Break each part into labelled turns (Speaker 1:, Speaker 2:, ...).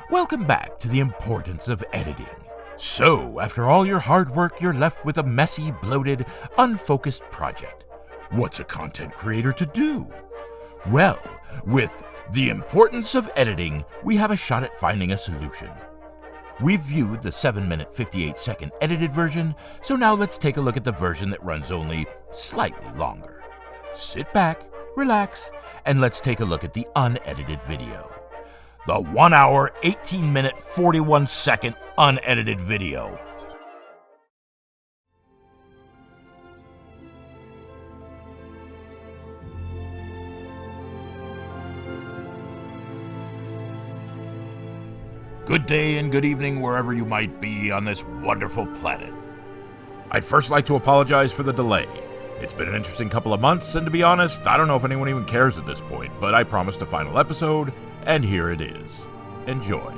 Speaker 1: Welcome back to the importance of editing. So, after all your hard work, you're left with a messy, bloated, unfocused project. What's a content creator to do? Well, with the importance of editing, we have a shot at finding a solution. We've viewed the 7-minute 58-second edited version, so now let's take a look at the version that runs only slightly longer. Sit back, relax, and let's take a look at the unedited video. The 1 hour, 18-minute, 41-second unedited video. Good day and good evening wherever you might be on this wonderful planet. I'd first like to apologize for the delay. It's been an interesting couple of months, and to be honest, I don't know if anyone even cares at this point, but I promised a final episode, and here it is. Enjoy.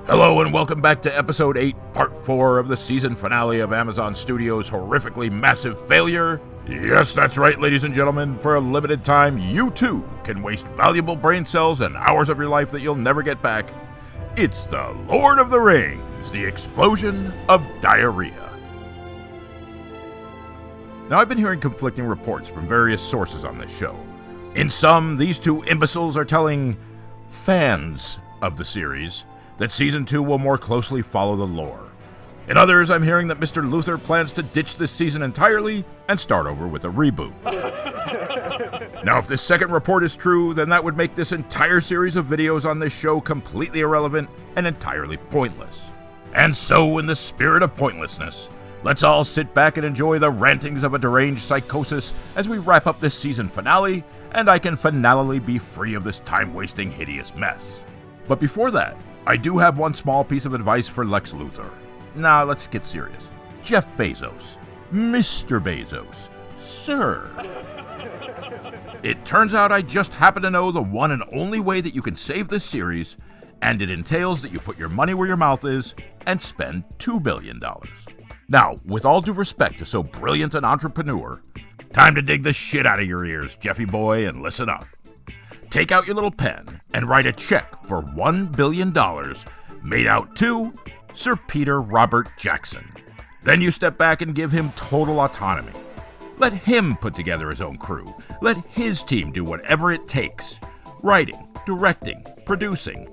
Speaker 1: Hello and welcome back to episode 8, part 4 of the season finale of Amazon Studios' horrifically massive failure. Yes, that's right, ladies and gentlemen. For a limited time, you too can waste valuable brain cells and hours of your life that you'll never get back. It's the Lord of the Rings, the explosion of diarrhea. Now, I've been hearing conflicting reports from various sources on this show. In some, these two imbeciles are telling fans of the series that Season 2 will more closely follow the lore. In others, I'm hearing that Mr. Luther plans to ditch this season entirely and start over with a reboot. Now, if this second report is true, then that would make this entire series of videos on this show completely irrelevant and entirely pointless. And so, in the spirit of pointlessness, let's all sit back and enjoy the rantings of a deranged psychosis as we wrap up this season finale, and I can finally be free of this time-wasting hideous mess. But before that, I do have one small piece of advice for Lex Luthor. Now, let's get serious. Jeff Bezos, Mr. Bezos, Sir. It turns out I just happen to know the one and only way that you can save this series, and it entails that you put your money where your mouth is and spend $2 billion. Now, with all due respect to so brilliant an entrepreneur, time to dig the shit out of your ears, Jeffy boy, and listen up. Take out your little pen and write a check for $1 billion made out to Sir Peter Robert Jackson. Then you step back and give him total autonomy. Let him put together his own crew. Let his team do whatever it takes. Writing, directing, producing.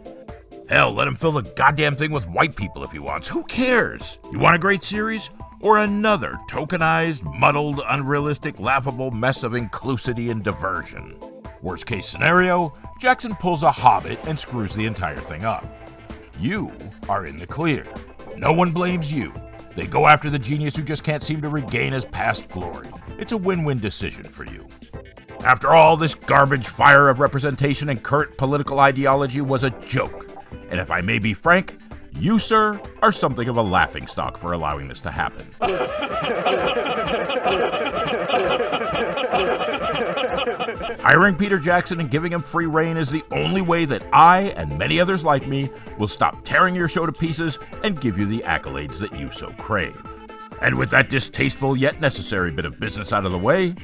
Speaker 1: Hell, let him fill the goddamn thing with white people if he wants. Who cares? You want a great series? Or another tokenized, muddled, unrealistic, laughable mess of inclusivity and diversion? Worst case scenario, Jackson pulls a Hobbit and screws the entire thing up. You are in the clear. No one blames you. They go after the genius who just can't seem to regain his past glory. It's a win-win decision for you. After all, this garbage fire of representation and current political ideology was a joke. And if I may be frank, you, sir, are something of a laughingstock for allowing this to happen. Hiring Peter Jackson and giving him free rein is the only way that I, and many others like me, will stop tearing your show to pieces and give you the accolades that you so crave. And with that distasteful yet necessary bit of business out of the way,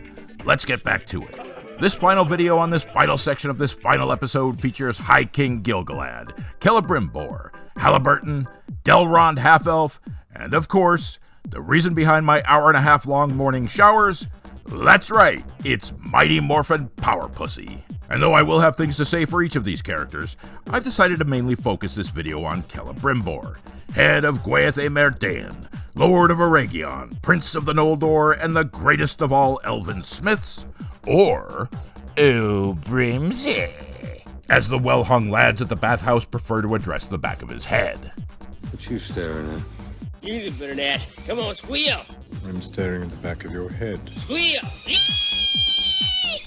Speaker 1: let's get back to it. This final video on this final section of this final episode features High King Gilgalad, Celebrimbor, Halliburton, Delrond Half-Elf, and of course, the reason behind my hour-and-a-half long morning showers. That's right, it's Mighty Morphin Power Pussy. And though I will have things to say for each of these characters, I've decided to mainly focus this video on Celebrimbor, head of Gwaith Emerdain, Lord of Eregion, Prince of the Noldor, and the greatest of all elven smiths, or Obrimze, as the well-hung lads at the bathhouse prefer to address the back of his head.
Speaker 2: What you staring at?
Speaker 3: You do better than that. Come on, squeal.
Speaker 2: I'm staring at the back of your head.
Speaker 3: Squeal.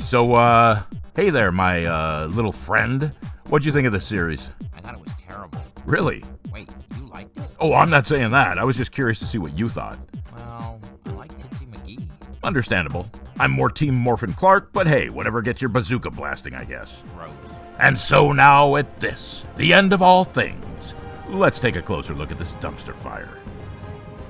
Speaker 1: So, hey there, my, little friend. What'd you think of the series?
Speaker 4: I thought it was terrible.
Speaker 1: Really?
Speaker 4: Wait, you liked it?
Speaker 1: Oh, I'm not saying that. I was just curious to see what you thought.
Speaker 4: Well, I like Tootsie McGee.
Speaker 1: Understandable. I'm more Team Morphin Clark, but hey, whatever gets your bazooka blasting, I guess.
Speaker 4: Gross.
Speaker 1: And so now at this, the end of all things, let's take a closer look at this dumpster fire.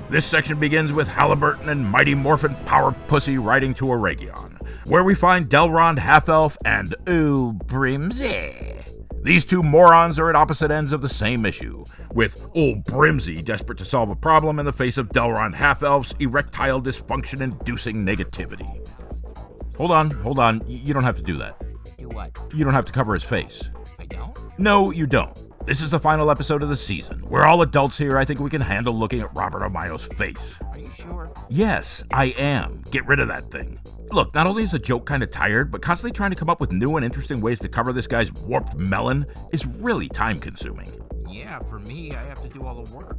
Speaker 1: This section begins with Halliburton and Mighty Morphin Power Pussy riding to a Region, where we find Delrond Half-Elf and Old Brimsy. These two morons are at opposite ends of the same issue, with Old Brimsy desperate to solve a problem in the face of Delrond Half-Elf's erectile dysfunction-inducing negativity. Hold on. You don't have to do that.
Speaker 4: Do what?
Speaker 1: You don't have to cover his face.
Speaker 4: I don't?
Speaker 1: No, you don't. This is the final episode of the season. We're all adults here. I think we can handle looking at Robert Armayo's face.
Speaker 4: Are you sure?
Speaker 1: Yes, I am. Get rid of that thing. Look, not only is the joke kind of tired, but constantly trying to come up with new and interesting ways to cover this guy's warped melon is really time-consuming.
Speaker 4: Yeah, for me, I have to do all the work.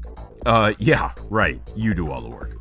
Speaker 1: Yeah, right. You do all the work.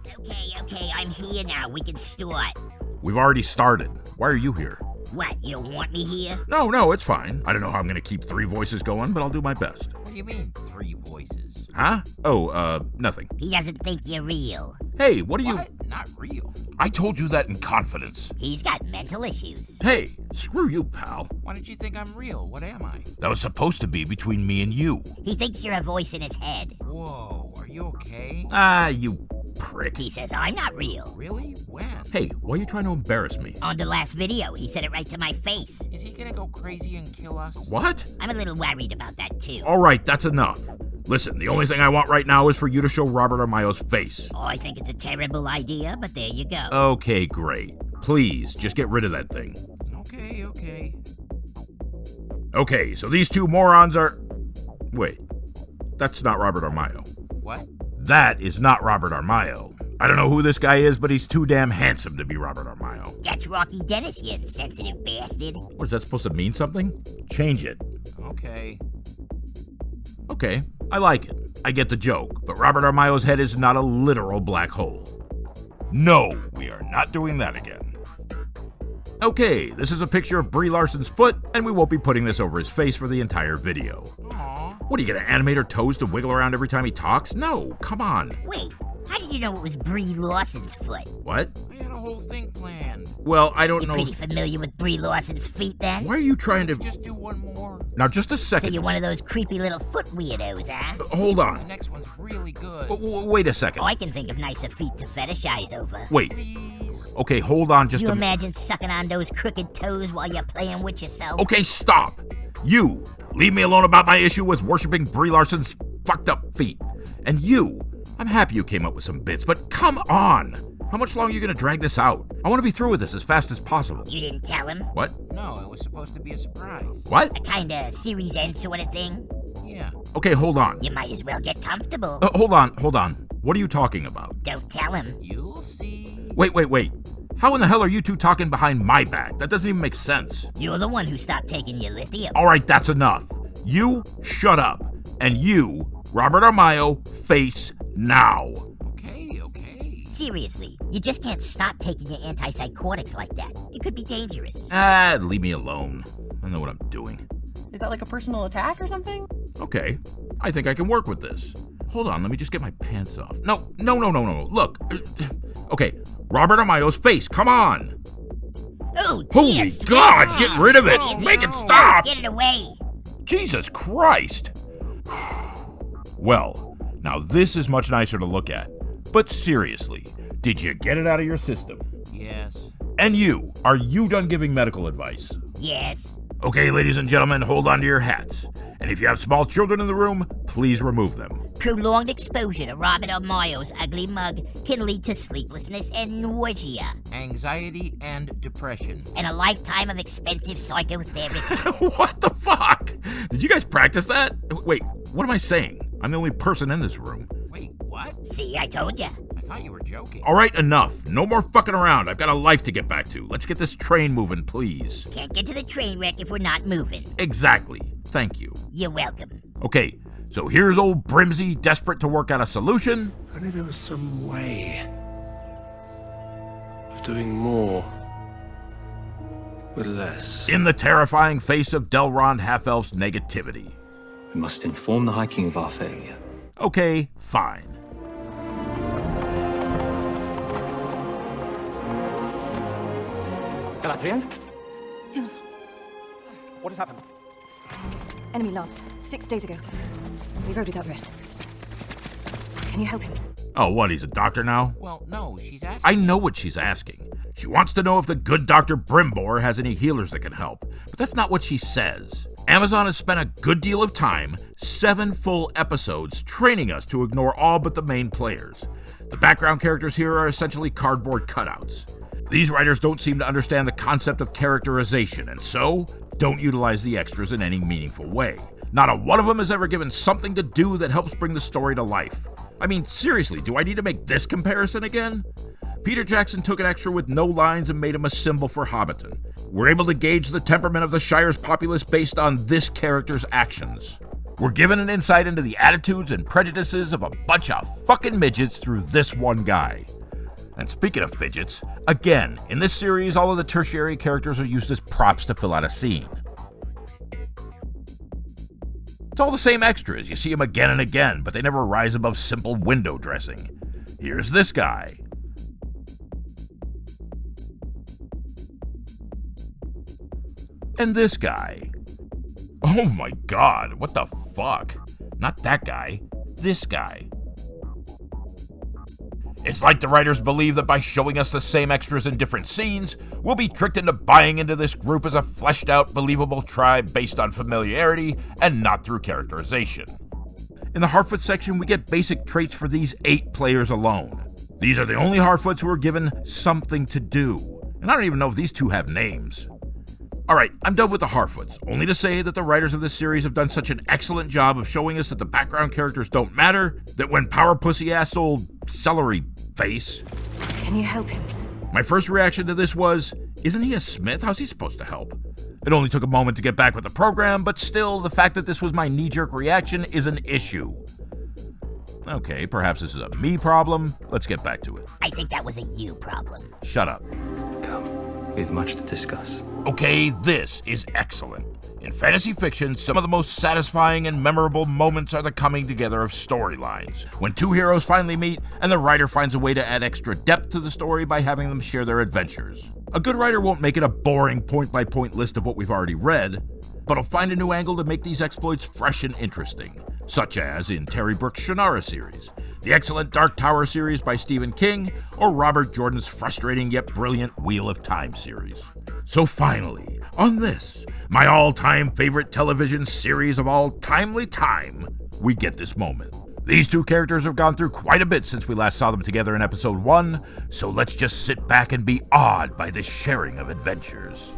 Speaker 5: Okay, I'm here now. We can start.
Speaker 1: We've already started. Why are you here?
Speaker 5: What, you don't want me here?
Speaker 1: No, it's fine. I don't know how I'm going to keep 3 voices going, but I'll do my best.
Speaker 4: What do you mean, 3 voices?
Speaker 1: Huh? Oh, nothing.
Speaker 5: He doesn't think you're real.
Speaker 1: Hey, what are you...
Speaker 4: What? Not real.
Speaker 1: I told you that in confidence.
Speaker 5: He's got mental issues.
Speaker 1: Hey, screw you, pal.
Speaker 4: Why did you think I'm real? What am I?
Speaker 1: That was supposed to be between me and you.
Speaker 5: He thinks you're a voice in his head.
Speaker 4: Whoa, are you okay?
Speaker 1: Ah, you prick.
Speaker 5: He says I'm not real.
Speaker 4: Really? When?
Speaker 1: Hey, why are you trying to embarrass me?
Speaker 5: On the last video, he said it right to my face.
Speaker 4: Is he gonna go crazy and kill us?
Speaker 1: What?
Speaker 5: I'm a little worried about that, too.
Speaker 1: All right, that's enough. Listen, the only thing I want right now is for you to show Robert Armayo's face.
Speaker 5: Oh, I think it's a terrible idea, but there you go.
Speaker 1: Okay, great. Please, just get rid of that thing.
Speaker 4: Okay.
Speaker 1: Okay, so these two morons are... Wait, that's not Robert Armayo.
Speaker 4: What?
Speaker 1: That is not Robert Armayo. I don't know who this guy is, but he's too damn handsome to be Robert Armayo.
Speaker 5: That's Rocky Dennis, you insensitive bastard.
Speaker 1: What, is that supposed to mean something? Change it. Okay, I like it. I get the joke, but Robert Armayo's head is not a literal black hole. No, we are not doing that again. Okay, this is a picture of Brie Larson's foot, and we won't be putting this over his face for the entire video.
Speaker 4: Aww.
Speaker 1: What, are you gonna animate her toes to wiggle around every time he talks? No, come on.
Speaker 5: Wait, how did you know it was Brie Larson's foot?
Speaker 1: What?
Speaker 4: I had a whole thing planned.
Speaker 1: Well, I don't
Speaker 5: You're
Speaker 1: know.
Speaker 5: pretty familiar with Brie Larson's feet, then?
Speaker 1: Why are you trying to...
Speaker 4: Just do one more.
Speaker 1: Now, just a
Speaker 5: So
Speaker 1: second.
Speaker 5: you're one of those creepy little foot weirdos, huh?
Speaker 1: Hold
Speaker 4: The
Speaker 1: on.
Speaker 4: next one's really good.
Speaker 1: Wait a second.
Speaker 5: Oh, I can think of nicer feet to fetishize over.
Speaker 1: Wait.
Speaker 4: Please.
Speaker 1: Okay, hold on just
Speaker 5: You
Speaker 1: a
Speaker 5: imagine sucking on those crooked toes while you're playing with yourself?
Speaker 1: Okay, stop. You, leave me alone about my issue with worshiping Brie Larson's fucked up feet. And you, I'm happy you came up with some bits, but come on. How much longer are you gonna drag this out? I want to be through with this as fast as possible.
Speaker 5: You didn't tell him?
Speaker 1: What?
Speaker 4: No, it was supposed to be a surprise.
Speaker 1: What?
Speaker 5: A kinda series end sort of thing?
Speaker 4: Yeah.
Speaker 1: Okay, hold on.
Speaker 5: You might as well get comfortable.
Speaker 1: Hold on. What are you talking about?
Speaker 5: Don't tell him.
Speaker 4: You'll see.
Speaker 1: Wait. How in the hell are you two talking behind my back? That doesn't even make sense.
Speaker 5: You're the one who stopped taking your lithium.
Speaker 1: All right, that's enough. You, shut up. And you, Robert Armayo, face now.
Speaker 4: Okay.
Speaker 5: Seriously, you just can't stop taking your antipsychotics like that. It could be dangerous.
Speaker 1: Leave me alone. I know what I'm doing.
Speaker 6: Is that like a personal attack or something?
Speaker 1: Okay, I think I can work with this. Hold on, let me just get my pants off. No. Look. Okay, Robert Armayo's face, come on.
Speaker 5: Oh,
Speaker 1: Holy
Speaker 5: yes,
Speaker 1: God,
Speaker 5: yes,
Speaker 1: get rid of it.
Speaker 5: yes,
Speaker 1: Make it
Speaker 5: yes.
Speaker 1: stop.
Speaker 5: Get it away.
Speaker 1: Jesus Christ. Well, now this is much nicer to look at. But seriously, did you get it out of your system?
Speaker 4: Yes.
Speaker 1: And you, are you done giving medical advice?
Speaker 5: Yes.
Speaker 1: Okay, ladies and gentlemen, hold on to your hats. And if you have small children in the room, please remove them.
Speaker 5: Prolonged exposure to Robert Armayo's ugly mug can lead to sleeplessness and nausea,
Speaker 4: Anxiety and depression.
Speaker 5: and a lifetime of expensive psychotherapy.
Speaker 1: What the fuck? Did you guys practice that? Wait, what am I saying? I'm the only person in this room.
Speaker 4: Wait, what?
Speaker 5: See, I told ya.
Speaker 4: I thought you were joking.
Speaker 1: All right, enough. No more fucking around. I've got a life to get back to. Let's get this train moving, please.
Speaker 5: Can't get to the train wreck if we're not moving.
Speaker 1: Exactly. Thank you.
Speaker 5: You're welcome.
Speaker 1: Okay, so here's old Brimsy desperate to work out a solution.
Speaker 2: If only there was some way of doing more with less.
Speaker 1: In the terrifying face of Delrond Half-Elf's negativity.
Speaker 7: We must inform the High King of our failure.
Speaker 1: Okay, fine.
Speaker 8: Galadriel? What has happened?
Speaker 6: Enemy lance, 6 days ago. We rode without rest. Can you help him?
Speaker 1: Oh, what, he's a doctor now?
Speaker 4: Well, no, she's asking.
Speaker 1: I know what she's asking. She wants to know if the good Dr. Brimbor has any healers that can help, but that's not what she says. Amazon has spent a good deal of time, 7 full episodes, training us to ignore all but the main players. The background characters here are essentially cardboard cutouts. These writers don't seem to understand the concept of characterization, and so don't utilize the extras in any meaningful way. Not a one of them has ever given something to do that helps bring the story to life. I mean, seriously, do I need to make this comparison again? Peter Jackson took an extra with no lines and made him a symbol for Hobbiton. We're able to gauge the temperament of the Shire's populace based on this character's actions. We're given an insight into the attitudes and prejudices of a bunch of fucking midgets through this one guy. And speaking of fidgets, again, in this series, all of the tertiary characters are used as props to fill out a scene. It's all the same extras, you see them again and again, but they never rise above simple window dressing. Here's this guy. And this guy. Oh my god, what the fuck? Not that guy, this guy. It's like the writers believe that by showing us the same extras in different scenes, we'll be tricked into buying into this group as a fleshed out, believable tribe based on familiarity and not through characterization. In the Harfoot section, we get basic traits for these 8 players alone. These are the only Harfoots who are given something to do, and I don't even know if these 2 have names. Alright, I'm done with the Harfoots, only to say that the writers of this series have done such an excellent job of showing us that the background characters don't matter, that when power pussy ass old celery face.
Speaker 6: Can you help him?
Speaker 1: My first reaction to this was, isn't he a smith? How's he supposed to help? It only took a moment to get back with the program, but still, the fact that this was my knee-jerk reaction is an issue. Okay, perhaps this is a me problem. Let's get back to it.
Speaker 5: I think that was a you problem.
Speaker 1: Shut up.
Speaker 7: Come, we have much to discuss.
Speaker 1: Okay, this is excellent. In fantasy fiction, some of the most satisfying and memorable moments are the coming together of storylines. When 2 heroes finally meet, and the writer finds a way to add extra depth to the story by having them share their adventures. A good writer won't make it a boring point-by-point list of what we've already read, but will find a new angle to make these exploits fresh and interesting, such as in Terry Brooks' Shannara series, the excellent Dark Tower series by Stephen King, or Robert Jordan's frustrating yet brilliant Wheel of Time series. So finally, on this, my all-time favorite television series of all timely time, we get this moment. These 2 characters have gone through quite a bit since we last saw them together in episode 1, so let's just sit back and be awed by the sharing of adventures.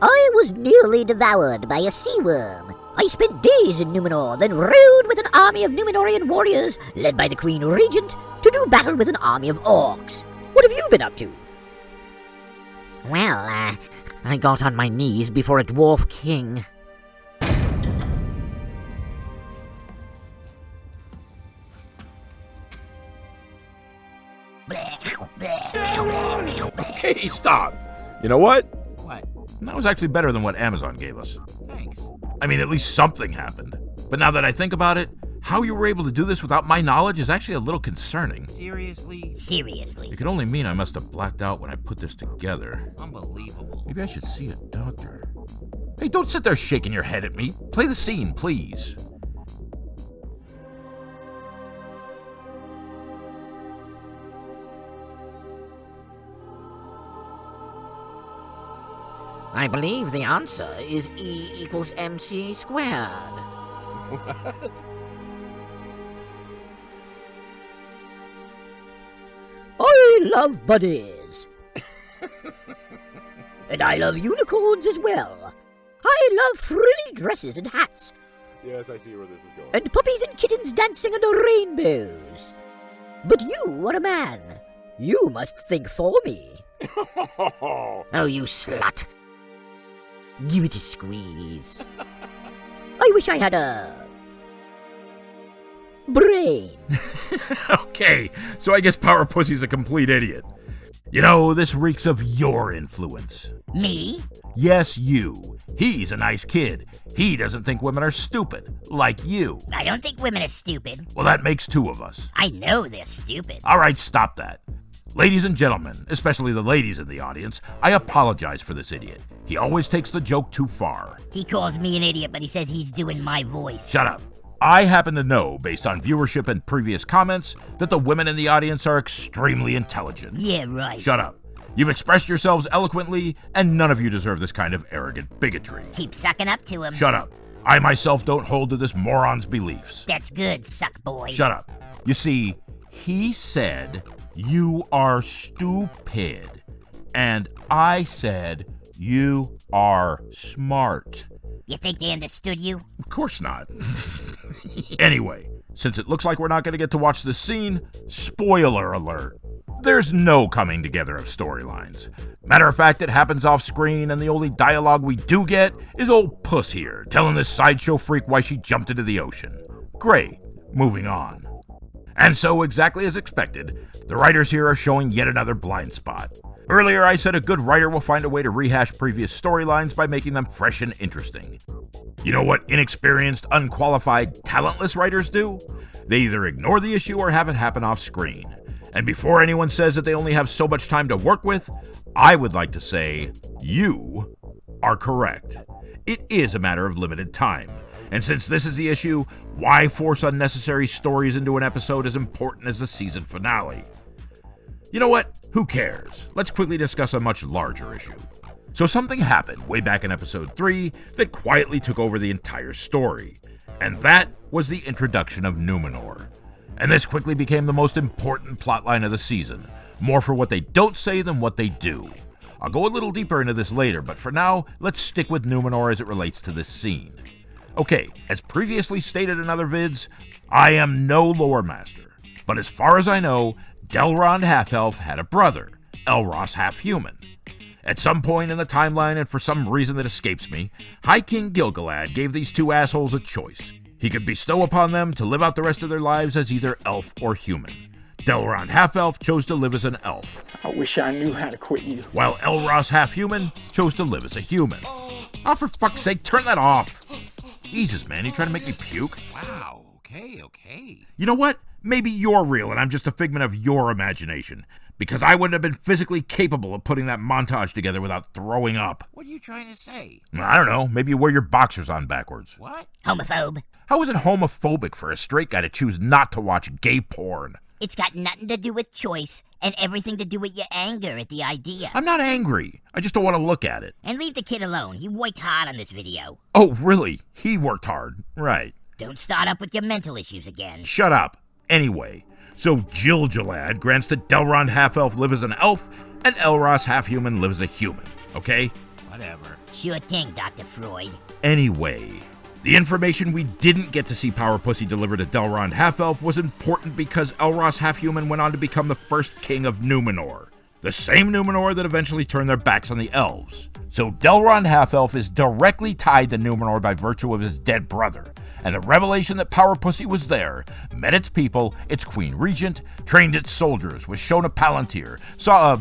Speaker 5: I was nearly devoured by a sea worm. I spent days in Numenor, then rode with an army of Numenorian warriors, led by the Queen Regent, to do battle with an army of orcs. What have you been up to?
Speaker 8: Well, I got on my knees before a dwarf king.
Speaker 1: Okay, stop. You know what?
Speaker 4: What?
Speaker 1: That was actually better than what Amazon gave us.
Speaker 4: Thanks.
Speaker 1: I mean, at least something happened. But now that I think about it, how you were able to do this without my knowledge is actually a little concerning.
Speaker 4: Seriously?
Speaker 5: Seriously.
Speaker 1: It could only mean I must have blacked out when I put this together.
Speaker 4: Unbelievable.
Speaker 1: Maybe I should see a doctor. Hey, don't sit there shaking your head at me. Play the scene, please.
Speaker 8: I believe the answer is E equals MC squared.
Speaker 1: What?
Speaker 5: I love buddies. And I love unicorns as well. I love frilly dresses and hats.
Speaker 1: Yes, I see where this is going.
Speaker 5: And puppies and kittens dancing under rainbows. But you are a man. You must think for me.
Speaker 8: Oh, you slut. Give it a squeeze.
Speaker 5: I wish I had a brain.
Speaker 1: Okay, so I guess Power Pussy's a complete idiot. You know, this reeks of your influence.
Speaker 5: Me?
Speaker 1: Yes, you. He's a nice kid. He doesn't think women are stupid, like you.
Speaker 5: I don't think women are stupid.
Speaker 1: Well, that makes 2 of us.
Speaker 5: I know they're stupid.
Speaker 1: All right, stop that. Ladies and gentlemen, especially the ladies in the audience, I apologize for this idiot. He always takes the joke too far.
Speaker 5: He calls me an idiot, but he says he's doing my voice.
Speaker 1: Shut up. I happen to know, based on viewership and previous comments, that the women in the audience are extremely intelligent.
Speaker 5: Yeah, right.
Speaker 1: Shut up. You've expressed yourselves eloquently, and none of you deserve this kind of arrogant bigotry.
Speaker 5: Keep sucking up to him.
Speaker 1: Shut up. I myself don't hold to this moron's beliefs.
Speaker 5: That's good, suck boy.
Speaker 1: Shut up. You see, he said, you are stupid. And I said, you are smart.
Speaker 5: You think they understood you?
Speaker 1: Of course not. Anyway, since it looks like we're not going to get to watch this scene, spoiler alert. There's no coming together of storylines. Matter of fact, it happens off screen, and the only dialogue we do get is old Puss here, telling this sideshow freak why she jumped into the ocean. Great. Moving on. And so, exactly as expected, the writers here are showing yet another blind spot. Earlier, I said a good writer will find a way to rehash previous storylines by making them fresh and interesting. You know what inexperienced, unqualified, talentless writers do? They either ignore the issue or have it happen off screen. And before anyone says that they only have so much time to work with, I would like to say, you are correct. It is a matter of limited time. And since this is the issue, why force unnecessary stories into an episode as important as the season finale? You know what? Who cares? Let's quickly discuss a much larger issue. So something happened way back in episode 3 that quietly took over the entire story. And that was the introduction of Numenor. And this quickly became the most important plotline of the season, more for what they don't say than what they do. I'll go a little deeper into this later, but for now, let's stick with Numenor as it relates to this scene. Okay, as previously stated in other vids, I am no lore master, but as far as I know, Delrond Half-Elf had a brother, Elros Half-Human. At some point in the timeline, and for some reason that escapes me, High King Gil-galad gave these two assholes a choice. He could bestow upon them to live out the rest of their lives as either elf or human. Delrond Half-Elf chose to live as an elf,
Speaker 2: I wish I knew how to quit you.
Speaker 1: while Elros Half-Human chose to live as a human. Oh, for fuck's sake, turn that off! Jesus, man, you trying to make me puke?
Speaker 4: Wow, okay.
Speaker 1: You know what? Maybe you're real and I'm just a figment of your imagination, because I wouldn't have been physically capable of putting that montage together without throwing up.
Speaker 4: What are you trying to say?
Speaker 1: I don't know, maybe you wear your boxers on backwards.
Speaker 4: What?
Speaker 5: Homophobe.
Speaker 1: How is it homophobic for a straight guy to choose not to watch gay porn?
Speaker 5: It's got nothing to do with choice and everything to do with your anger at the idea.
Speaker 1: I'm not angry. I just don't want to look at it.
Speaker 5: And leave the kid alone. He worked hard on this video.
Speaker 1: Oh, really? He worked hard. Right.
Speaker 5: Don't start up with your mental issues again.
Speaker 1: Shut up. Anyway, so Gil-galad grants that Delrond Half-Elf live as an elf and Elros Half-Human live as a human, okay?
Speaker 4: Whatever.
Speaker 5: Sure thing, Dr. Freud.
Speaker 1: Anyway, the information we didn't get to see Power Pussy deliver to Delrond Half-Elf was important because Elros Half-Human went on to become the first king of Numenor. The same Numenor that eventually turned their backs on the elves. So Delrond Half-Elf is directly tied to Numenor by virtue of his dead brother. And the revelation that Power Pussy was there, met its people, its Queen Regent, trained its soldiers, was shown a Palantir, saw a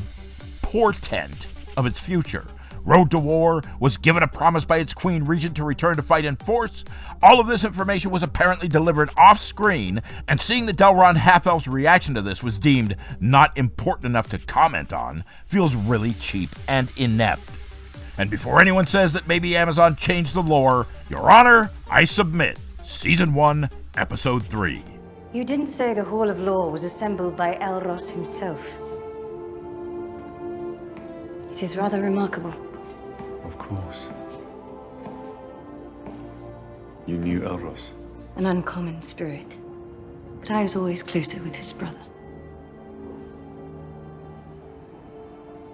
Speaker 1: portent of its future, rode to war, was given a promise by its Queen Regent to return to fight in force. All of this information was apparently delivered off screen, and seeing the Delrond Half-Elf's reaction to this was deemed not important enough to comment on, feels really cheap and inept. And before anyone says that maybe Amazon changed the lore, Your Honor, I submit. Season 1, Episode 3.
Speaker 9: You didn't say the Hall of Law was assembled by Elros himself. It is rather remarkable.
Speaker 7: Of course. You knew Elros.
Speaker 9: An uncommon spirit. But I was always closer with his brother.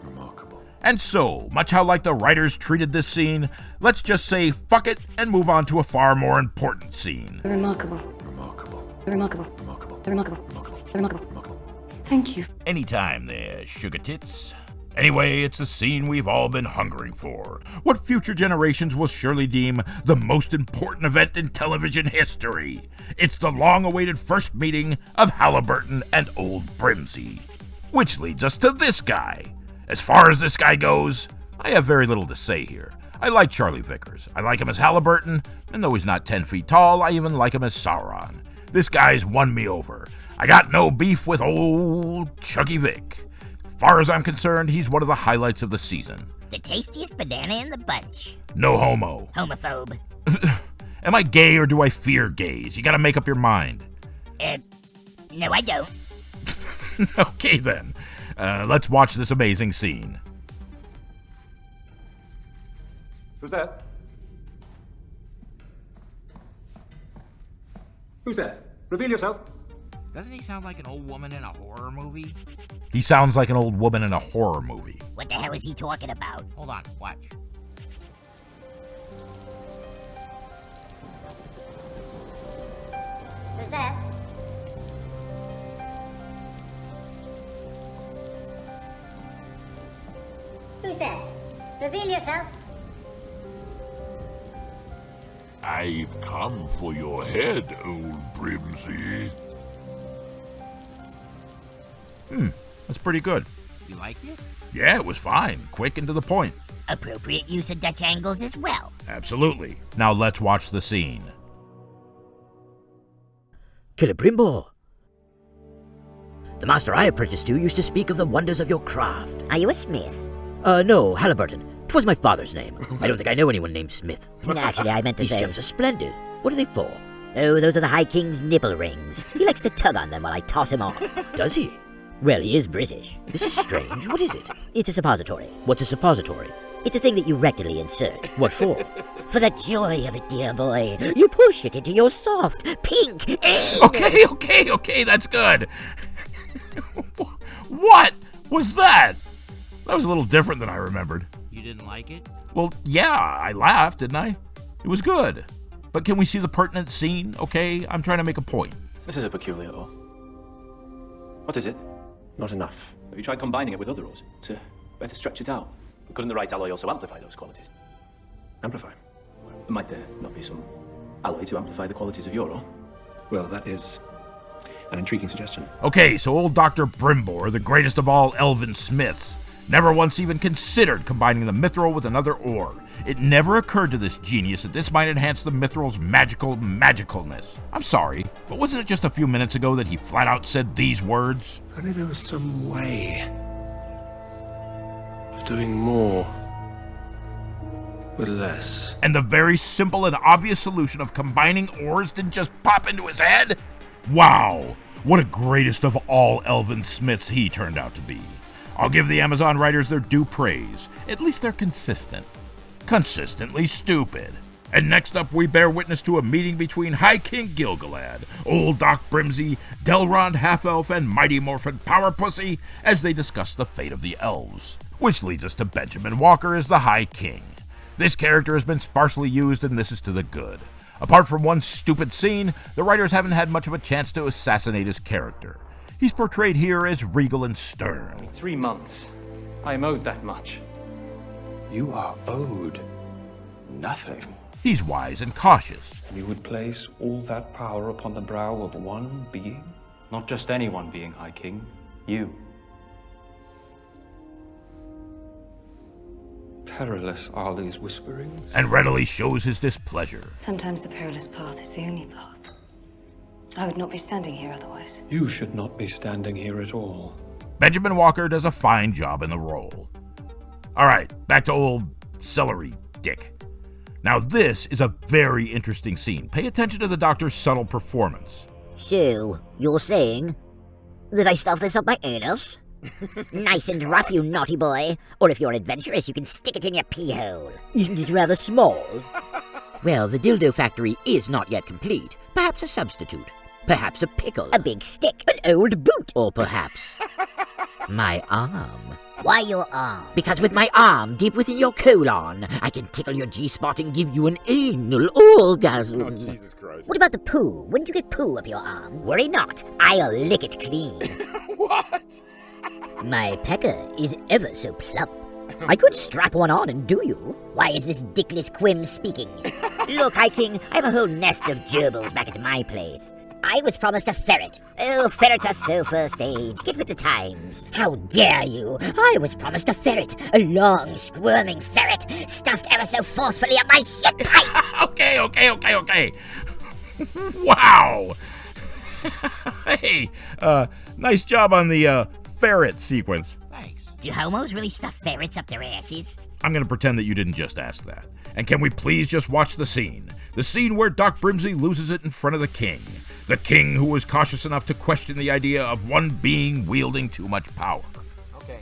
Speaker 7: Remarkable.
Speaker 1: And so, much how like the writers treated this scene, let's just say fuck it and move on to a far more important scene.
Speaker 9: Remarkable.
Speaker 7: Remarkable.
Speaker 9: Remarkable.
Speaker 7: Remarkable.
Speaker 9: Remarkable.
Speaker 7: Remarkable.
Speaker 9: Remarkable.
Speaker 7: Remarkable.
Speaker 9: Thank you.
Speaker 1: Anytime there, sugar tits. Anyway, it's the scene we've all been hungering for. What future generations will surely deem the most important event in television history. It's the long-awaited first meeting of Halliburton and Old Brimsey. Which leads us to this guy. As far as this guy goes, I have very little to say here. I like Charlie Vickers. I like him as Halliburton, and though he's not 10 feet tall, I even like him as Sauron. This guy's won me over. I got no beef with old Chucky Vic. Far as I'm concerned, he's one of the highlights of the season.
Speaker 5: The tastiest banana in the bunch.
Speaker 1: No homo.
Speaker 5: Homophobe.
Speaker 1: Am I gay or do I fear gays? You gotta make up your mind.
Speaker 5: No, I don't.
Speaker 1: Okay then, let's watch this amazing scene.
Speaker 7: Who's there? Who's there? Reveal yourself.
Speaker 4: Doesn't he sound like an old woman in a horror movie?
Speaker 1: He sounds like an old woman in a horror movie.
Speaker 5: What the hell is he talking about?
Speaker 4: Hold on, watch.
Speaker 5: Who's that? Who's that? Reveal yourself.
Speaker 10: I've come for your head, old Brimsy.
Speaker 1: That's pretty good.
Speaker 4: You liked it?
Speaker 1: Yeah, it was fine. Quick and to the point.
Speaker 5: Appropriate use of Dutch angles as well.
Speaker 1: Absolutely. Now let's watch the scene.
Speaker 11: Celebrimbo. The master I apprenticed to used to speak of the wonders of your craft.
Speaker 5: Are you a smith?
Speaker 11: No, Halliburton. 'Twas my father's name. I don't think I know anyone named Smith.
Speaker 5: Actually, I meant to
Speaker 11: These
Speaker 5: say...
Speaker 11: gems are splendid. What are they for?
Speaker 5: Oh, those are the High King's nipple rings. He likes to tug on them while I toss him off.
Speaker 11: Does he?
Speaker 5: Well, he is British.
Speaker 11: This is strange. What is it?
Speaker 5: It's a suppository.
Speaker 11: What's a suppository?
Speaker 5: It's a thing that you rectally insert.
Speaker 11: What for?
Speaker 5: For the joy of it, dear boy. You push it into your soft, pink anus.
Speaker 1: Okay, that's good. What was that? That was a little different than I remembered.
Speaker 4: You didn't like it?
Speaker 1: Well, yeah, I laughed, didn't I? It was good. But can we see the pertinent scene, okay? I'm trying to make a point.
Speaker 7: This is a peculiar ore. What is it? Not enough. Have you tried combining it with other ores to better stretch it out? Couldn't the right alloy also amplify those qualities? Amplify? Might there not be some alloy to amplify the qualities of your ore? Well, that is an intriguing suggestion.
Speaker 1: Okay, so old Dr. Brimbor, the greatest of all elven smiths, never once even considered combining the mithril with another ore. It never occurred to this genius that this might enhance the mithril's magicalness. I'm sorry, but wasn't it just a few minutes ago that he flat out said these words?
Speaker 7: Only there was some way of doing more with less.
Speaker 1: And the very simple and obvious solution of combining ores didn't just pop into his head? Wow, what a greatest of all elven smiths he turned out to be. I'll give the Amazon writers their due praise. At least they're consistent. Consistently stupid. And next up, we bear witness to a meeting between High King Gilgalad, Old Doc Brimsy, Delrond Half-Elf, and Mighty Morphin Power Pussy as they discuss the fate of the elves. Which leads us to Benjamin Walker as the High King. This character has been sparsely used, and this is to the good. Apart from one stupid scene, the writers haven't had much of a chance to assassinate his character. He's portrayed here as regal and stern.
Speaker 7: 3 months. I am owed that much.
Speaker 12: You are owed nothing.
Speaker 1: He's wise and cautious.
Speaker 12: You would place all that power upon the brow of one being?
Speaker 7: Not just any one being, High King. You.
Speaker 12: Perilous are these whisperings.
Speaker 1: And readily shows his displeasure.
Speaker 9: Sometimes the perilous path is the only path. I would not be standing here otherwise.
Speaker 12: You should not be standing here at all.
Speaker 1: Benjamin Walker does a fine job in the role. Alright, back to old celery dick. Now this is a very interesting scene. Pay attention to the doctor's subtle performance.
Speaker 5: So, you're saying that I stuffed this up my anus? Nice and rough, you naughty boy. Or if you're adventurous, you can stick it in your pee hole. Isn't it rather small?
Speaker 11: Well, the dildo factory is not yet complete. Perhaps a substitute. Perhaps a pickle.
Speaker 5: A big stick. An old boot.
Speaker 11: Or perhaps my arm.
Speaker 5: Why your arm?
Speaker 11: Because with my arm deep within your colon, I can tickle your G-spot and give you an anal orgasm.
Speaker 1: Oh, Jesus Christ.
Speaker 5: What about the poo? Wouldn't you get poo up your arm? Worry not. I'll lick it clean.
Speaker 1: What?
Speaker 5: My pecker is ever so plump. I could strap one on and do you. Why is this dickless Quim speaking? Look, High King, I have a whole nest of gerbils back at my place. I was promised a ferret. Oh, ferrets are so first age. Get with the times. How dare you? I was promised a ferret. A long, squirming ferret stuffed ever so forcefully up my shit pipe.
Speaker 1: Okay. Wow. Hey, nice job on the ferret sequence.
Speaker 4: Thanks.
Speaker 5: Do homos really stuff ferrets up their asses?
Speaker 1: I'm gonna pretend that you didn't just ask that. And can we please just watch the scene? The scene where Doc Brimsey loses it in front of the king. The king who was cautious enough to question the idea of one being wielding too much power.
Speaker 7: Okay.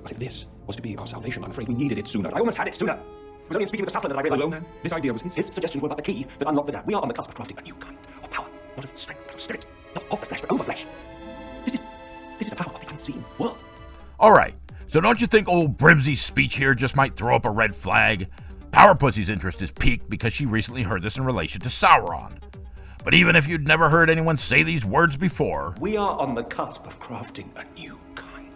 Speaker 7: But if this was to be our salvation, I'm afraid we needed it sooner. I almost had it sooner. It was only in speaking with the Southland that I realized, man, this idea was his suggestions were about the key that unlocked the dam. We are on the cusp of crafting a new kind of power. Not of strength, but of spirit. Not of the flesh, but over flesh. This is a power of the unseen world.
Speaker 1: Alright, so don't you think old Brimsey's speech here just might throw up a red flag? Power Pussy's interest is piqued because she recently heard this in relation to Sauron. But even if you'd never heard anyone say these words before...
Speaker 7: We are on the cusp of crafting a new kind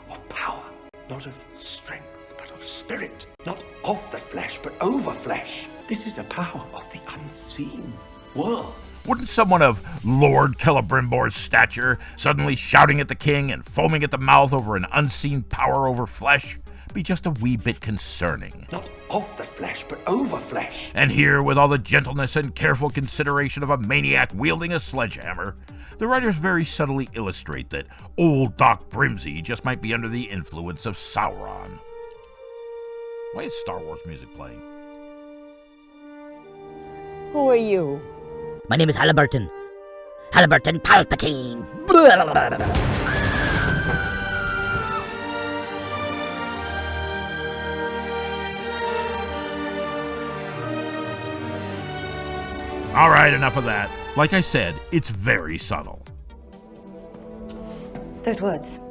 Speaker 7: of power. Not of strength, but of spirit. Not of the flesh, but over flesh. This is a power of the unseen world.
Speaker 1: Wouldn't someone of Lord Celebrimbor's stature, suddenly shouting at the king and foaming at the mouth over an unseen power over flesh, be just a wee bit concerning?
Speaker 7: Not of the flesh, but over flesh.
Speaker 1: And here, with all the gentleness and careful consideration of a maniac wielding a sledgehammer, the writers very subtly illustrate that old Doc Brimsey just might be under the influence of Sauron. Why is Star Wars music playing?
Speaker 13: Who are you?
Speaker 11: My name is Halliburton. Halliburton Palpatine.
Speaker 1: Alright, enough of that. Like I said, it's very subtle.
Speaker 9: Those words.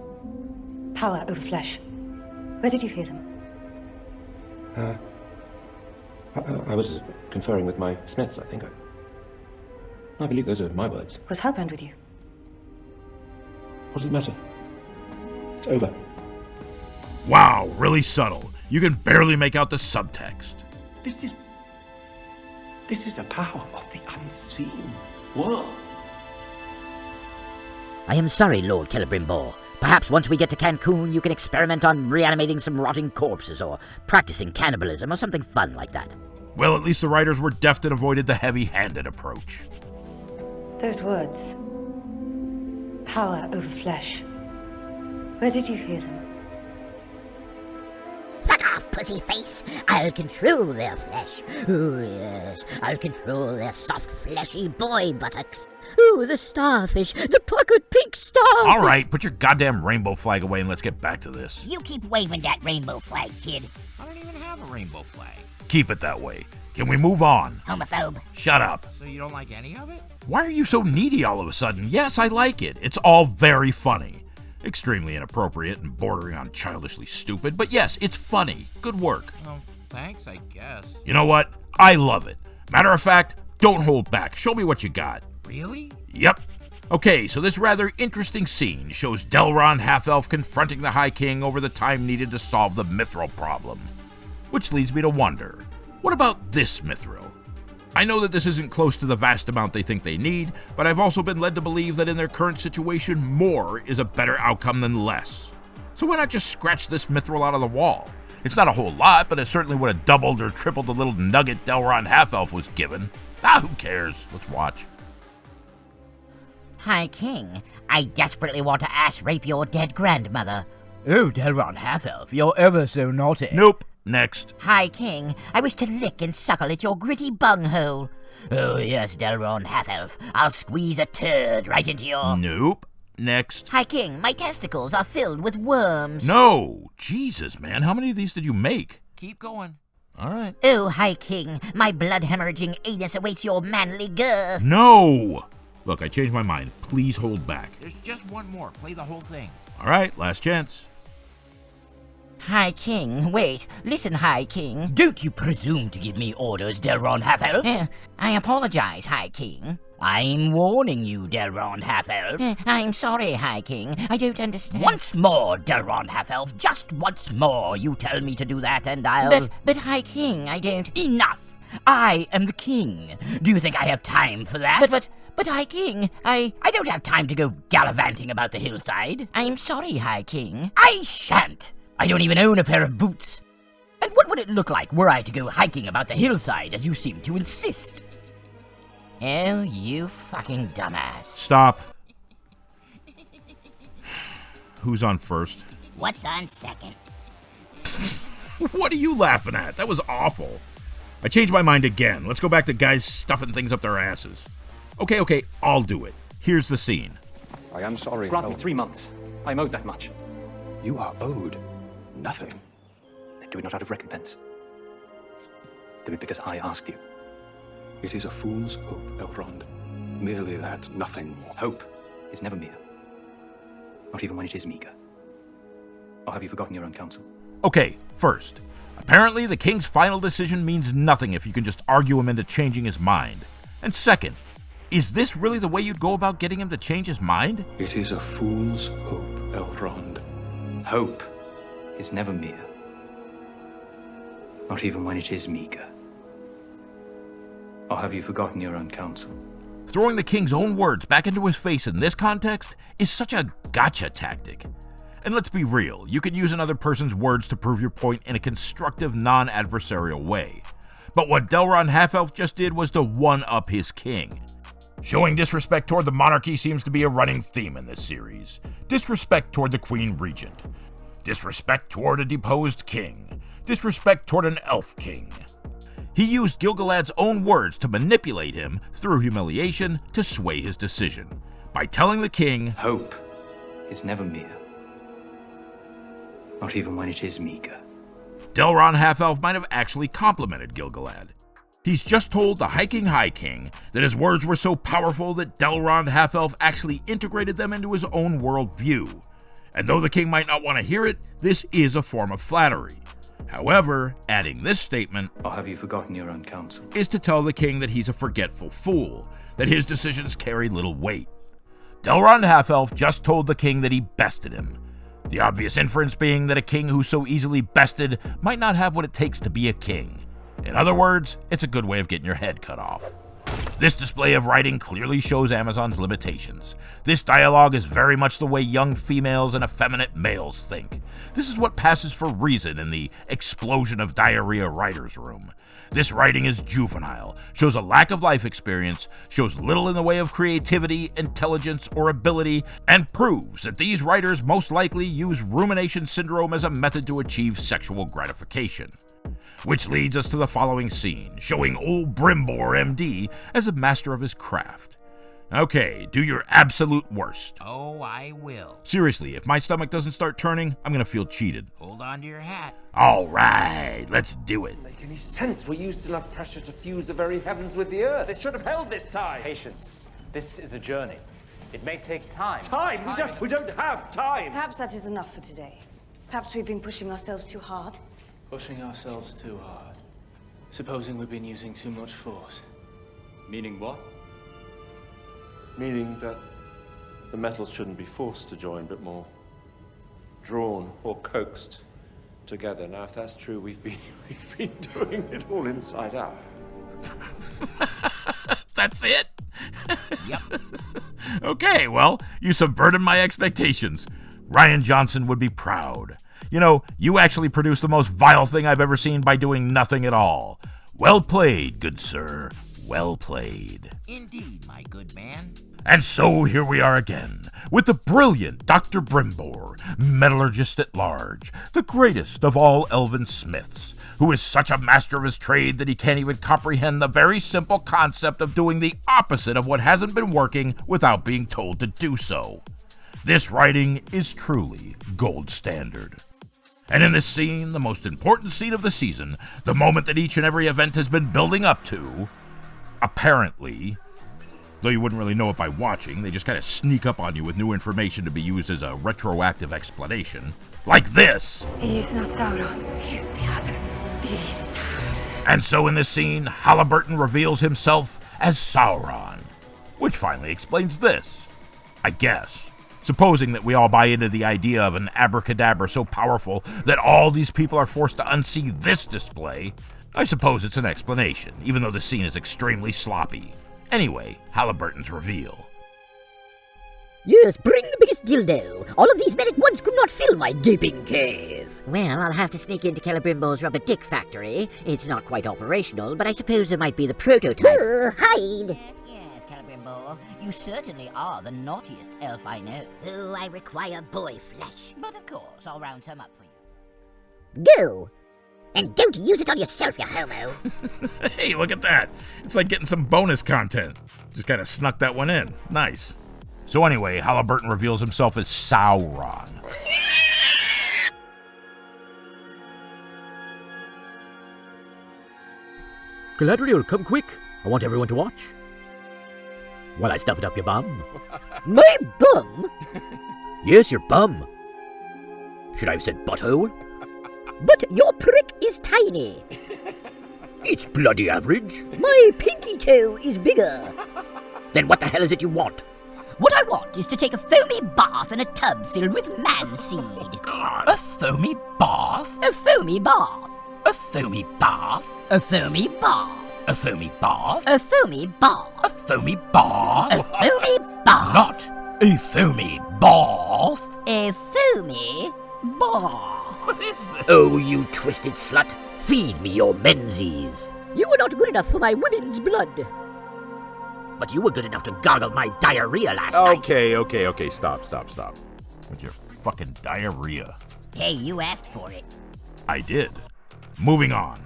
Speaker 9: Power over flesh. Where did you hear them?
Speaker 7: I was conferring with my smiths, I think. I believe those are my words.
Speaker 9: Was Halbrand with you?
Speaker 7: What does it matter? It's over.
Speaker 1: Wow, really subtle. You can barely make out the subtext.
Speaker 7: This is a power of the unseen world.
Speaker 11: I am sorry, Lord Celebrimbor. Perhaps once we get to Cancun, you can experiment on reanimating some rotting corpses or practicing cannibalism or something fun like that.
Speaker 1: Well, at least the writers were deft and avoided the heavy-handed approach.
Speaker 9: Those words. Power over flesh. Where did you hear them?
Speaker 5: Fuck off, pussy face! I'll control their flesh. Oh, yes. I'll control their soft, fleshy boy buttocks. Ooh, the starfish! The puckered pink starfish!
Speaker 1: Alright, put your goddamn rainbow flag away and let's get back to this.
Speaker 5: You keep waving that rainbow flag, kid.
Speaker 4: I don't even have a rainbow flag.
Speaker 1: Keep it that way. Can we move on?
Speaker 5: Homophobe.
Speaker 1: Shut up.
Speaker 4: So you don't like any of it?
Speaker 1: Why are you so needy all of a sudden? Yes, I like it. It's all very funny. Extremely inappropriate and bordering on childishly stupid, but yes, it's funny. Good work.
Speaker 4: Well, thanks, I guess.
Speaker 1: You know what? I love it. Matter of fact, don't hold back. Show me what you got.
Speaker 4: Really?
Speaker 1: Yep. Okay, so this rather interesting scene shows Delron Half-Elf confronting the High King over the time needed to solve the mithril problem. Which leads me to wonder, what about this mithril? I know that this isn't close to the vast amount they think they need, but I've also been led to believe that in their current situation, more is a better outcome than less. So why not just scratch this mithril out of the wall? It's not a whole lot, but it certainly would have doubled or tripled the little nugget Delron Half-Elf was given. Who cares? Let's watch.
Speaker 5: High King, I desperately want to ass rape your dead grandmother.
Speaker 11: Oh, Delron Half-Elf, you're ever so naughty.
Speaker 1: Nope. Next.
Speaker 5: High King, I wish to lick and suckle at your gritty bunghole.
Speaker 11: Oh, yes, Delron Half-Elf. I'll squeeze a turd right into your...
Speaker 1: Nope. Next.
Speaker 5: High King, my testicles are filled with worms.
Speaker 1: No. Jesus, man. How many of these did you make?
Speaker 4: Keep going.
Speaker 1: All right.
Speaker 5: Oh, High King, my blood-hemorrhaging anus awaits your manly girth.
Speaker 1: No. Look, I changed my mind. Please hold back.
Speaker 4: There's just one more. Play the whole thing.
Speaker 1: All right. Last chance.
Speaker 5: High King, wait. Listen, High King.
Speaker 11: Don't you presume to give me orders, Delron Half-Elf.
Speaker 5: I apologize, High King.
Speaker 11: I'm warning you, Delron Half-Elf.
Speaker 5: I'm sorry, High King. I don't understand.
Speaker 11: Once more, Delron Half-Elf. Just once more. You tell me to do that and I'll...
Speaker 5: But High King, I don't...
Speaker 11: Enough! I am the king. Do you think I have time for that?
Speaker 5: But High King,
Speaker 11: I don't have time to go gallivanting about the hillside.
Speaker 5: I'm sorry, High King.
Speaker 11: I shan't. I don't even own a pair of boots. And what would it look like were I to go hiking about the hillside, as you seem to insist?
Speaker 5: Oh, you fucking dumbass.
Speaker 1: Stop. Who's on first?
Speaker 8: What's on second?
Speaker 1: What are you laughing at? That was awful. I changed my mind again. Let's go back to guys stuffing things up their asses. Okay, I'll do it. Here's the scene.
Speaker 12: I am sorry.
Speaker 7: Grant me 3 months. I'm owed that much.
Speaker 12: You are owed nothing.
Speaker 7: Then do it not out of recompense. Do it because I asked you.
Speaker 12: It is a fool's hope, Elrond. Merely that, nothing more.
Speaker 7: Hope is never mere. Not even when it is meager. Or have you forgotten your own counsel?
Speaker 1: Okay, first, apparently the king's final decision means nothing if you can just argue him into changing his mind. And second, is this really the way you'd go about getting him to change his mind?
Speaker 12: It is a fool's hope, Elrond.
Speaker 7: Hope is never mere. Not even when it is meager. Or have you forgotten your own counsel?
Speaker 1: Throwing the king's own words back into his face in this context is such a gotcha tactic. And let's be real, you can use another person's words to prove your point in a constructive, non-adversarial way. But what Delron Half-Elf just did was to one-up his king. Showing disrespect toward the monarchy seems to be a running theme in this series. Disrespect toward the Queen Regent. Disrespect toward a deposed king. Disrespect toward an elf king. He used Gil-galad's own words to manipulate him through humiliation to sway his decision. By telling the king,
Speaker 7: hope is never mere. Not even when it is meager.
Speaker 1: Delron Half-Elf might have actually complimented Gil-galad. He's just told the Hiking High King that his words were so powerful that Delron Half-Elf actually integrated them into his own worldview. And though the king might not want to hear it, this is a form of flattery. However, adding this statement,
Speaker 7: or have you forgotten your own counsel,
Speaker 1: is to tell the king that he's a forgetful fool, that his decisions carry little weight. Delron Half-Elf just told the king that he bested him. The obvious inference being that a king who's so easily bested might not have what it takes to be a king. In other words, it's a good way of getting your head cut off. This display of writing clearly shows Amazon's limitations. This dialogue is very much the way young females and effeminate males think. This is what passes for reason in the explosion of diarrhea writer's room. This writing is juvenile, shows a lack of life experience, shows little in the way of creativity, intelligence, or ability, and proves that these writers most likely use rumination syndrome as a method to achieve sexual gratification. Which leads us to the following scene, showing old Brimbor, MD, as a master of his craft. Okay, do your absolute worst.
Speaker 4: Oh, I will.
Speaker 1: Seriously, if my stomach doesn't start turning, I'm gonna feel cheated.
Speaker 4: Hold on to your hat.
Speaker 1: All right, let's do it.
Speaker 13: Make any sense? We used enough pressure to fuse the very heavens with the earth. It should have held this time.
Speaker 14: Patience. This is a journey. It may take time.
Speaker 13: Time? We don't have time.
Speaker 9: Perhaps that is enough for today. Perhaps we've been pushing ourselves too hard.
Speaker 7: Pushing ourselves too hard. Supposing we've been using too much force. Meaning what?
Speaker 15: Meaning that the metals shouldn't be forced to join, but more drawn or coaxed together. Now, if that's true, we've been doing it all inside out.
Speaker 1: That's it?
Speaker 4: Yep.
Speaker 1: Okay, well, you subverted my expectations. Ryan Johnson would be proud. You know, you actually produced the most vile thing I've ever seen by doing nothing at all. Well played, good sir. Well played.
Speaker 4: Indeed, my good man.
Speaker 1: And so here we are again, with the brilliant Dr. Brimbor, metallurgist at large, the greatest of all elven smiths, who is such a master of his trade that he can't even comprehend the very simple concept of doing the opposite of what hasn't been working without being told to do so. This writing is truly gold standard. And in this scene, the most important scene of the season, the moment that each and every event has been building up to, apparently, though you wouldn't really know it by watching, they just kind of sneak up on you with new information to be used as a retroactive explanation, like this.
Speaker 9: He is not Sauron. He is the other. Beast.
Speaker 1: And so in this scene, Halliburton reveals himself as Sauron, which finally explains this, I guess. Supposing that we all buy into the idea of an abracadabra so powerful that all these people are forced to unsee this display, I suppose it's an explanation, even though the scene is extremely sloppy. Anyway, Halliburton's reveal.
Speaker 5: Yes, bring the biggest dildo. All of these men at once could not fill my gaping cave.
Speaker 8: Well, I'll have to sneak into Celebrimbo's rubber dick factory. It's not quite operational, but I suppose it might be the prototype.
Speaker 5: Hide!
Speaker 8: Yes, Celebrimbo. You certainly are the naughtiest elf I know.
Speaker 5: Oh, I require boy flesh.
Speaker 8: But of course, I'll round some up for you.
Speaker 5: Go! And don't use it on yourself, you homo.
Speaker 1: Hey, look at that. It's like getting some bonus content. Just kind of snuck that one in. Nice. So anyway, Halliburton reveals himself as Sauron.
Speaker 11: Galadriel, come quick. I want everyone to watch. While I stuff it up your bum.
Speaker 5: My bum?
Speaker 11: Yes, your bum. Should I have said butthole?
Speaker 5: But your prick is tiny.
Speaker 11: It's bloody average.
Speaker 5: My pinky toe is bigger.
Speaker 11: Then what the hell is it you want?
Speaker 5: What I want is to take a foamy bath in a tub filled with man-seed.
Speaker 11: God.
Speaker 8: A foamy bath?
Speaker 5: A foamy bath.
Speaker 8: A foamy bath?
Speaker 5: A foamy bath.
Speaker 8: A foamy bath?
Speaker 5: A foamy bath.
Speaker 8: A foamy bath?
Speaker 5: A foamy bath.
Speaker 8: Not a foamy bath?
Speaker 5: A foamy bath.
Speaker 8: What is this?
Speaker 11: Oh, you twisted slut. Feed me your menzies.
Speaker 5: You were not good enough for my women's blood.
Speaker 11: But you were good enough to gargle my diarrhea last night.
Speaker 1: Okay. Stop. With your fucking diarrhea.
Speaker 5: Hey, you asked for it.
Speaker 1: I did. Moving on.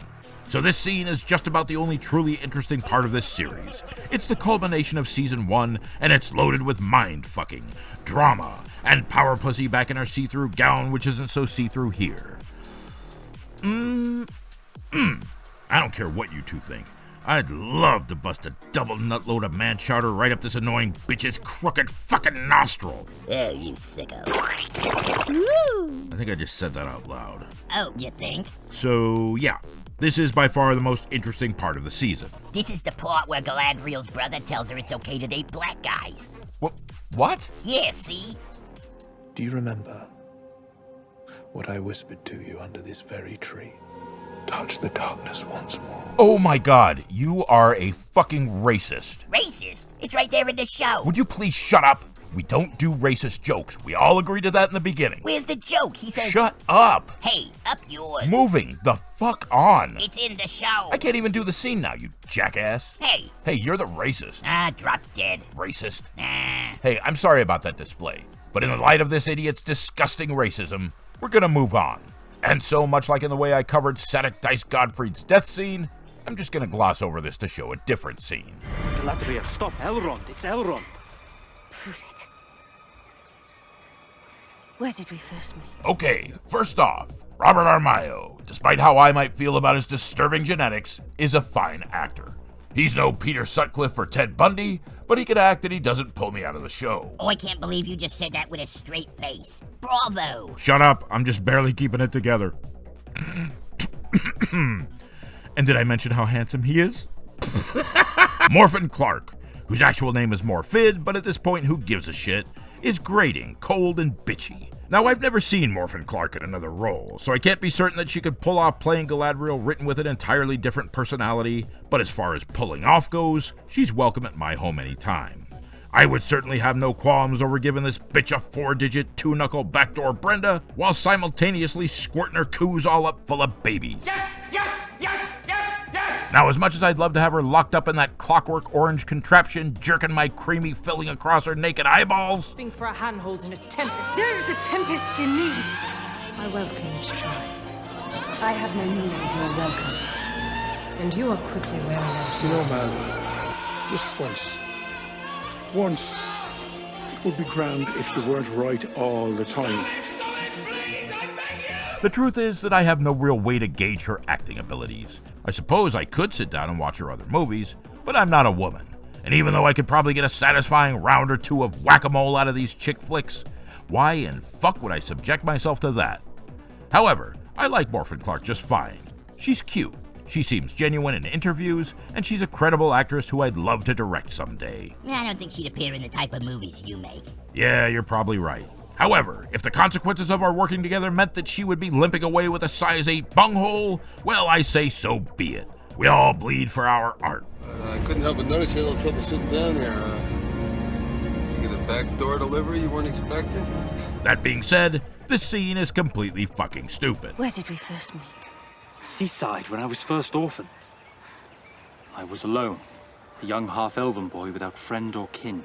Speaker 1: So this scene is just about the only truly interesting part of this series. It's the culmination of season 1, and it's loaded with mind-fucking, drama, and power pussy back in her see-through gown, which isn't so see-through here. I don't care what you two think. I'd love to bust a double nutload of man chowder right up this annoying bitch's crooked fucking nostril.
Speaker 5: Oh, you sicko.
Speaker 1: I think I just said that out loud.
Speaker 5: Oh, you think?
Speaker 1: So, yeah. This is by far the most interesting part of the season.
Speaker 5: This is the part where Galadriel's brother tells her it's okay to date black guys.
Speaker 1: What?
Speaker 5: Yeah, see?
Speaker 12: Do you remember what I whispered to you under this very tree? Touch the darkness once more.
Speaker 1: Oh my god, you are a fucking racist.
Speaker 5: Racist? It's right there in the show.
Speaker 1: Would you please shut up? We don't do racist jokes. We all agreed to that in the beginning.
Speaker 5: Where's the joke? He says...
Speaker 1: Shut up!
Speaker 5: Hey, up yours.
Speaker 1: Moving the fuck on.
Speaker 5: It's in the show.
Speaker 1: I can't even do the scene now, you jackass.
Speaker 5: Hey.
Speaker 1: Hey, you're the racist.
Speaker 5: Drop dead.
Speaker 1: Racist?
Speaker 5: Nah.
Speaker 1: Hey, I'm sorry about that display. But in the light of this idiot's disgusting racism, we're gonna move on. And so much like in the way I covered Sadik Dice Godfrey's death scene, I'm just gonna gloss over this to show a different scene.
Speaker 14: Galadriel, stop. Elrond. It's Elrond.
Speaker 9: Prove it. Where did we first meet?
Speaker 1: Okay, first off, Robert Armayo, despite how I might feel about his disturbing genetics, is a fine actor. He's no Peter Sutcliffe or Ted Bundy, but he can act and he doesn't pull me out of the show.
Speaker 5: Oh, I can't believe you just said that with a straight face. Bravo!
Speaker 1: Shut up, I'm just barely keeping it together. And did I mention how handsome he is? Morfin Clark, whose actual name is Morfid, but at this point who gives a shit, is grating, cold, and bitchy. Now, I've never seen Morfin Clark in another role, so I can't be certain that she could pull off playing Galadriel written with an entirely different personality, but as far as pulling off goes, she's welcome at my home anytime. I would certainly have no qualms over giving this bitch a 4-digit, 2-knuckle backdoor Brenda, while simultaneously squirting her coos all up full of babies. Now, as much as I'd love to have her locked up in that clockwork orange contraption, jerking my creamy filling across her naked eyeballs...
Speaker 16: Hoping for a handhold in a tempest.
Speaker 9: There is a tempest in me.
Speaker 16: I welcome you to try.
Speaker 9: I have no need of your welcome.
Speaker 16: And you are quickly wearing out
Speaker 12: You know,
Speaker 16: yours.
Speaker 12: man, just once, it would be grand if you weren't right all the time.
Speaker 1: The truth is that I have no real way to gauge her acting abilities. I suppose I could sit down and watch her other movies, but I'm not a woman. And even though I could probably get a satisfying round or two of whack-a-mole out of these chick flicks, why in fuck would I subject myself to that? However, I like Morfin Clark just fine. She's cute, she seems genuine in interviews, and she's a credible actress who I'd love to direct someday.
Speaker 5: I don't think she'd appear in the type of movies you make.
Speaker 1: Yeah, you're probably right. However, if the consequences of our working together meant that she would be limping away with a size 8 bunghole, well, I say so be it. We all bleed for our art.
Speaker 17: I couldn't help but notice you had a little trouble sitting down here. Did you get a backdoor delivery you weren't expecting?
Speaker 1: That being said, this scene is completely fucking stupid.
Speaker 9: Where did we first meet?
Speaker 14: Seaside, when I was first orphaned. I was alone, a young half-elven boy without friend or kin.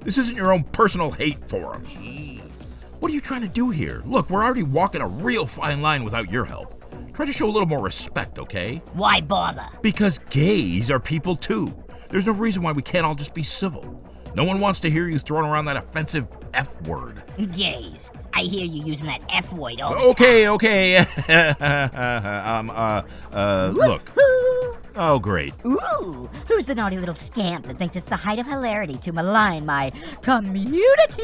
Speaker 1: This isn't your own personal hate forum. What are you trying to do here? Look, we're already walking a real fine line without your help. Try to show a little more respect, okay?
Speaker 11: Why bother?
Speaker 1: Because gays are people too. There's no reason why we can't all just be civil. No one wants to hear you throwing around that offensive F word.
Speaker 11: Gays. I hear you using that F word all the time.
Speaker 1: Okay. Look. Oh, great.
Speaker 11: Ooh, who's the naughty little scamp that thinks it's the height of hilarity to malign my community?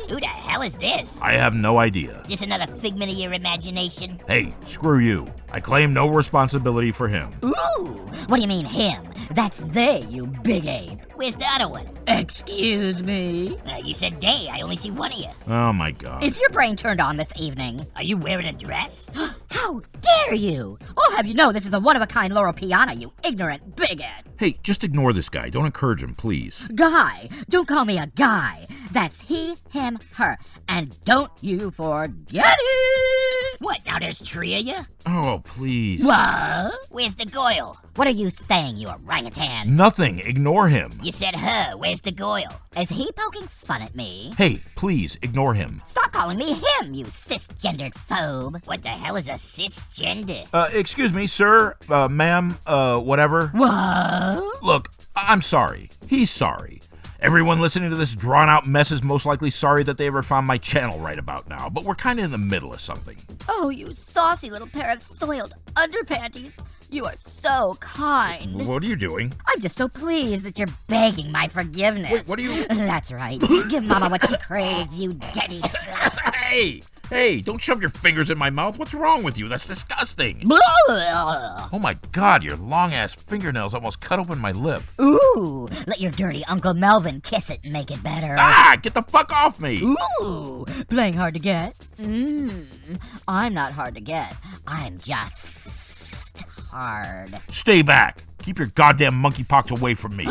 Speaker 11: Who the hell is this?
Speaker 1: I have no idea.
Speaker 11: Just another figment of your imagination?
Speaker 1: Hey, screw you. I claim no responsibility for him.
Speaker 11: Ooh, what do you mean him? That's they, you big ape. Where's the other one? Excuse me? You said they. I only see one of you.
Speaker 1: Oh, my God.
Speaker 11: Is your brain turned on this evening? Are you wearing a dress? How dare you? I'll have you know this is a one-of-a-kind Laurel Piana, you ignorant bigot.
Speaker 1: Hey, just ignore this guy. Don't encourage him, please.
Speaker 11: Guy. Don't call me a guy. That's he, him, her. And don't you forget it. What, now there's three of you?
Speaker 1: Oh, please.
Speaker 11: What? Where's the Goyle? What are you saying, you orangutan?
Speaker 1: Nothing. Ignore him.
Speaker 11: You said her. Where's the Goyle? Is he poking fun at me?
Speaker 1: Hey, please, ignore him.
Speaker 11: Stop calling me him, you cisgendered phobe. What the hell is a cisgender?
Speaker 1: Excuse me, sir, ma'am, whatever.
Speaker 11: What?
Speaker 1: Look, I'm sorry. He's sorry. Everyone listening to this drawn-out mess is most likely sorry that they ever found my channel right about now, but we're kind of in the middle of something.
Speaker 11: Oh, you saucy little pair of soiled underpanties. You are so kind.
Speaker 1: What are you doing?
Speaker 11: I'm just so pleased that you're begging my forgiveness.
Speaker 1: Wait, what are you...
Speaker 11: That's right. Give Mama what she craves, you dirty slut.
Speaker 1: Hey, don't shove your fingers in my mouth. What's wrong with you? That's disgusting. Oh my God, your long-ass fingernails almost cut open my lip.
Speaker 11: Ooh, let your dirty Uncle Melvin kiss it and make it better.
Speaker 1: Ah, get the fuck off me.
Speaker 11: Ooh, playing hard to get? I'm not hard to get. I'm just hard.
Speaker 1: Stay back. Keep your goddamn monkeypox away from me.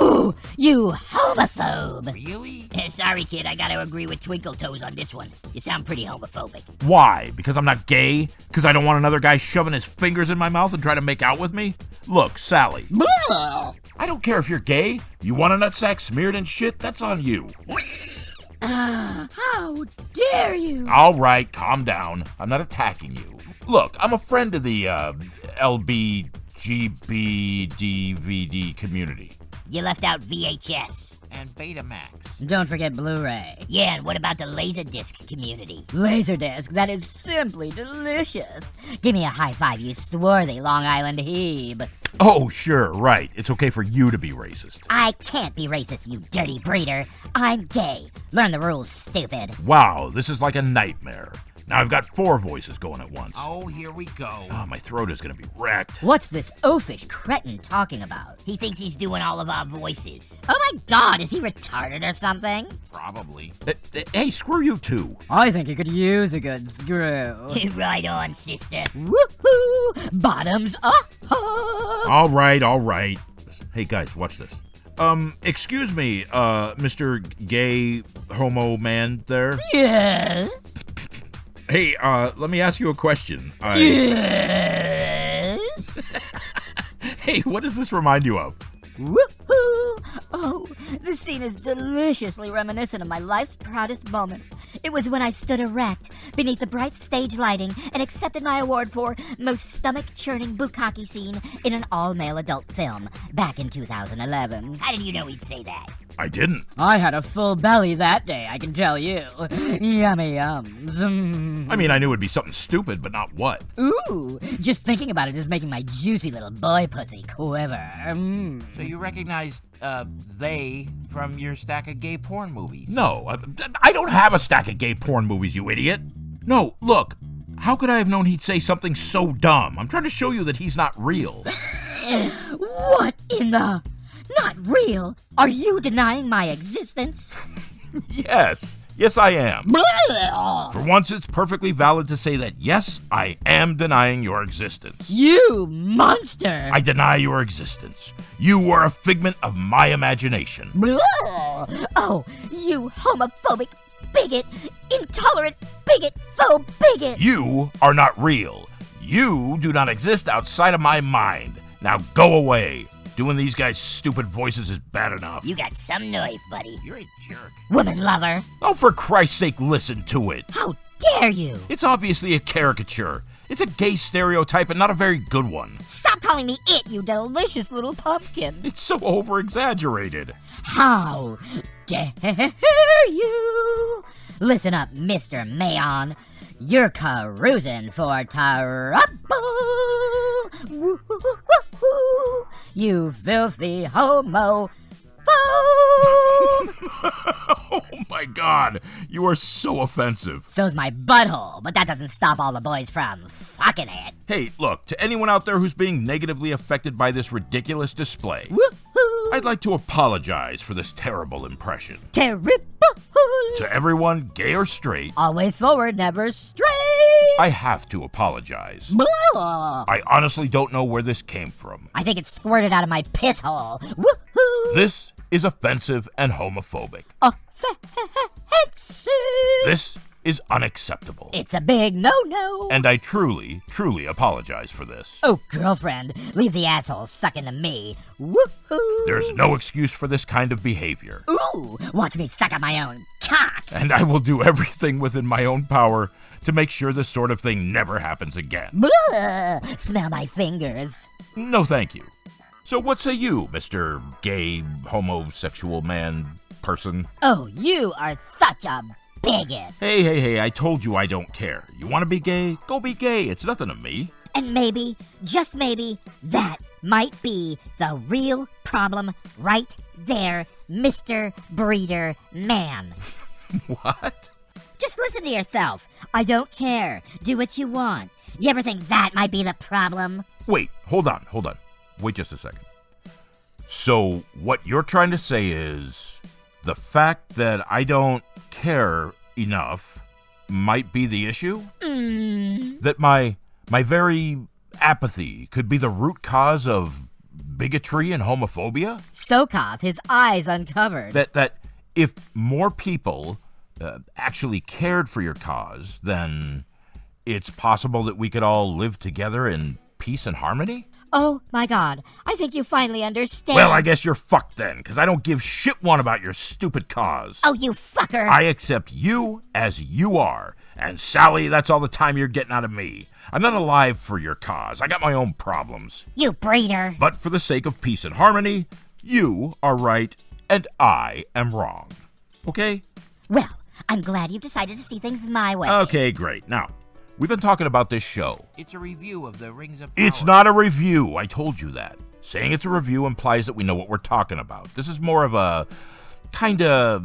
Speaker 11: Ooh, you homophobe.
Speaker 4: Really?
Speaker 11: Sorry, kid, I gotta agree with Twinkle Toes on this one. You sound pretty homophobic.
Speaker 1: Why? Because I'm not gay? Because I don't want another guy shoving his fingers in my mouth and trying to make out with me? Look, Sally. I don't care if you're gay. You want a nutsack smeared in shit? That's on you.
Speaker 11: How dare you?
Speaker 1: All right, calm down. I'm not attacking you. Look, I'm a friend of the LBGBDVD community.
Speaker 11: You left out VHS.
Speaker 4: And Betamax.
Speaker 11: Don't forget Blu-ray. Yeah, and what about the Laserdisc community? Laserdisc, that is simply delicious. Give me a high five, you swarthy Long Island Hebe.
Speaker 1: Oh, sure, right. It's okay for you to be racist.
Speaker 11: I can't be racist, you dirty breeder. I'm gay. Learn the rules, stupid.
Speaker 1: Wow, this is like a nightmare. Now I've got 4 voices going at once.
Speaker 4: Oh, here we go.
Speaker 1: Oh, my throat is gonna be wrecked.
Speaker 11: What's this oafish cretin talking about? He thinks he's doing all of our voices. Oh my God, is he retarded or something?
Speaker 4: Probably.
Speaker 1: Hey, screw you too.
Speaker 11: I think he could use a good screw. Right on, sister. Woohoo! Bottoms up!
Speaker 1: All right. Hey guys, watch this. Excuse me, Mr. Gay Homo Man there?
Speaker 11: Yes?
Speaker 1: Hey, let me ask you a question.
Speaker 11: Yes?
Speaker 1: Hey, what does this remind you of?
Speaker 11: Woohoo! Oh, this scene is deliciously reminiscent of my life's proudest moment. It was when I stood erect beneath the bright stage lighting and accepted my award for most stomach-churning bukkake scene in an all-male adult film back in 2011. How did you know he'd say that?
Speaker 1: I didn't.
Speaker 11: I had a full belly that day, I can tell you. Yummy yums.
Speaker 1: I mean, I knew it'd be something stupid, but not what.
Speaker 11: Ooh, just thinking about it is making my juicy little boy pussy quiver.
Speaker 4: So you recognized, they from your stack of gay porn movies?
Speaker 1: No, I don't have a stack of gay porn movies, you idiot. No, look, how could I have known he'd say something so dumb? I'm trying to show you that he's not real.
Speaker 11: What in the... Not real? Are you denying my existence?
Speaker 1: Yes, I am. For once, it's perfectly valid to say that, yes, I am denying your existence.
Speaker 11: You monster!
Speaker 1: I deny your existence. You were a figment of my imagination.
Speaker 11: Oh, you homophobic bigot, intolerant bigot, faux bigot!
Speaker 1: You are not real. You do not exist outside of my mind. Now go away. Doing these guys' stupid voices is bad enough.
Speaker 8: You got some nerve, buddy.
Speaker 4: You're a jerk.
Speaker 11: Woman lover.
Speaker 1: Oh, for Christ's sake, listen to it.
Speaker 11: How dare you?
Speaker 1: It's obviously a caricature. It's a gay stereotype and not a very good one.
Speaker 11: Stop calling me it, you delicious little pumpkin.
Speaker 1: It's so over-exaggerated.
Speaker 11: How dare you? Listen up, Mr. Mayon. You're cruising for trouble. Woo-hoo-hoo-hoo-hoo. You filthy homo.
Speaker 1: Oh my God, you are so offensive.
Speaker 11: So's my butthole, but that doesn't stop all the boys from fucking it.
Speaker 1: Hey, look, to anyone out there who's being negatively affected by this ridiculous display,
Speaker 11: Woo-hoo.
Speaker 1: I'd like to apologize for this terrible impression.
Speaker 11: Terrible.
Speaker 1: To everyone, gay or straight,
Speaker 11: Always forward, never straight.
Speaker 1: I have to apologize.
Speaker 11: Blah.
Speaker 1: I honestly don't know where this came from.
Speaker 11: I think it squirted out of my piss hole. Woohoo!
Speaker 1: This is offensive and homophobic.
Speaker 11: Offensive.
Speaker 1: This is unacceptable.
Speaker 11: It's a big no-no.
Speaker 1: And I truly, truly apologize for this.
Speaker 11: Oh, girlfriend, leave the asshole sucking to me. Woohoo!
Speaker 1: There's no excuse for this kind of behavior.
Speaker 11: Ooh, watch me suck on my own cock.
Speaker 1: And I will do everything within my own power to make sure this sort of thing never happens again.
Speaker 11: Blah! Smell my fingers.
Speaker 1: No, thank you. So what say you, Mr. Gay, homosexual man, person?
Speaker 11: Oh, you are such a bigot.
Speaker 1: Hey, I told you I don't care. You want to be gay? Go be gay. It's nothing to me.
Speaker 11: And maybe, just maybe, that might be the real problem right there, Mr. Breeder Man.
Speaker 1: What?
Speaker 11: Just listen to yourself. I don't care. Do what you want. You ever think that might be the problem?
Speaker 1: Wait, hold on. Wait just a second. So, what you're trying to say is the fact that I don't care enough might be the issue? That my very apathy could be the root cause of bigotry and homophobia?
Speaker 11: Sokoth, his eyes uncovered.
Speaker 1: That if more people actually cared for your cause, then it's possible that we could all live together in peace and harmony?
Speaker 11: Oh, my God. I think you finally understand.
Speaker 1: Well, I guess you're fucked then, because I don't give shit one about your stupid cause.
Speaker 11: Oh, you fucker.
Speaker 1: I accept you as you are. And Sally, that's all the time you're getting out of me. I'm not alive for your cause. I got my own problems.
Speaker 11: You breeder.
Speaker 1: But for the sake of peace and harmony, you are right and I am wrong. Okay?
Speaker 11: Well, I'm glad you've decided to see things my way.
Speaker 1: Okay, great. Now, we've been talking about this show.
Speaker 4: It's a review of the Rings of Power.
Speaker 1: It's not a review. I told you that. Saying it's a review implies that we know what we're talking about. This is more of a kinda,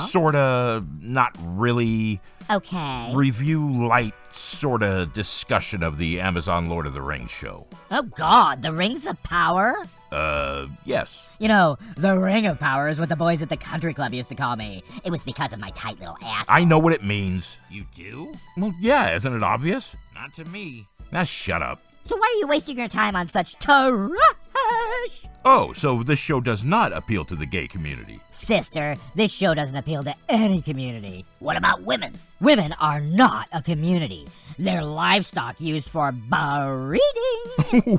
Speaker 1: sorta, not really
Speaker 11: Okay.
Speaker 1: review light sorta discussion of the Amazon Lord of the Rings show.
Speaker 11: Oh, God, the Rings of Power?
Speaker 1: Yes.
Speaker 11: You know, the Ring of Power is what the boys at the country club used to call me. It was because of my tight little ass.
Speaker 1: I know what it means.
Speaker 4: You do?
Speaker 1: Well, yeah, isn't it obvious?
Speaker 4: Not to me.
Speaker 1: Now shut up.
Speaker 11: So why are you wasting your time on such trash?
Speaker 1: Oh, so this show does not appeal to the gay community.
Speaker 11: Sister, this show doesn't appeal to any community.
Speaker 8: What about women?
Speaker 11: Women are not a community. They're livestock used for breeding.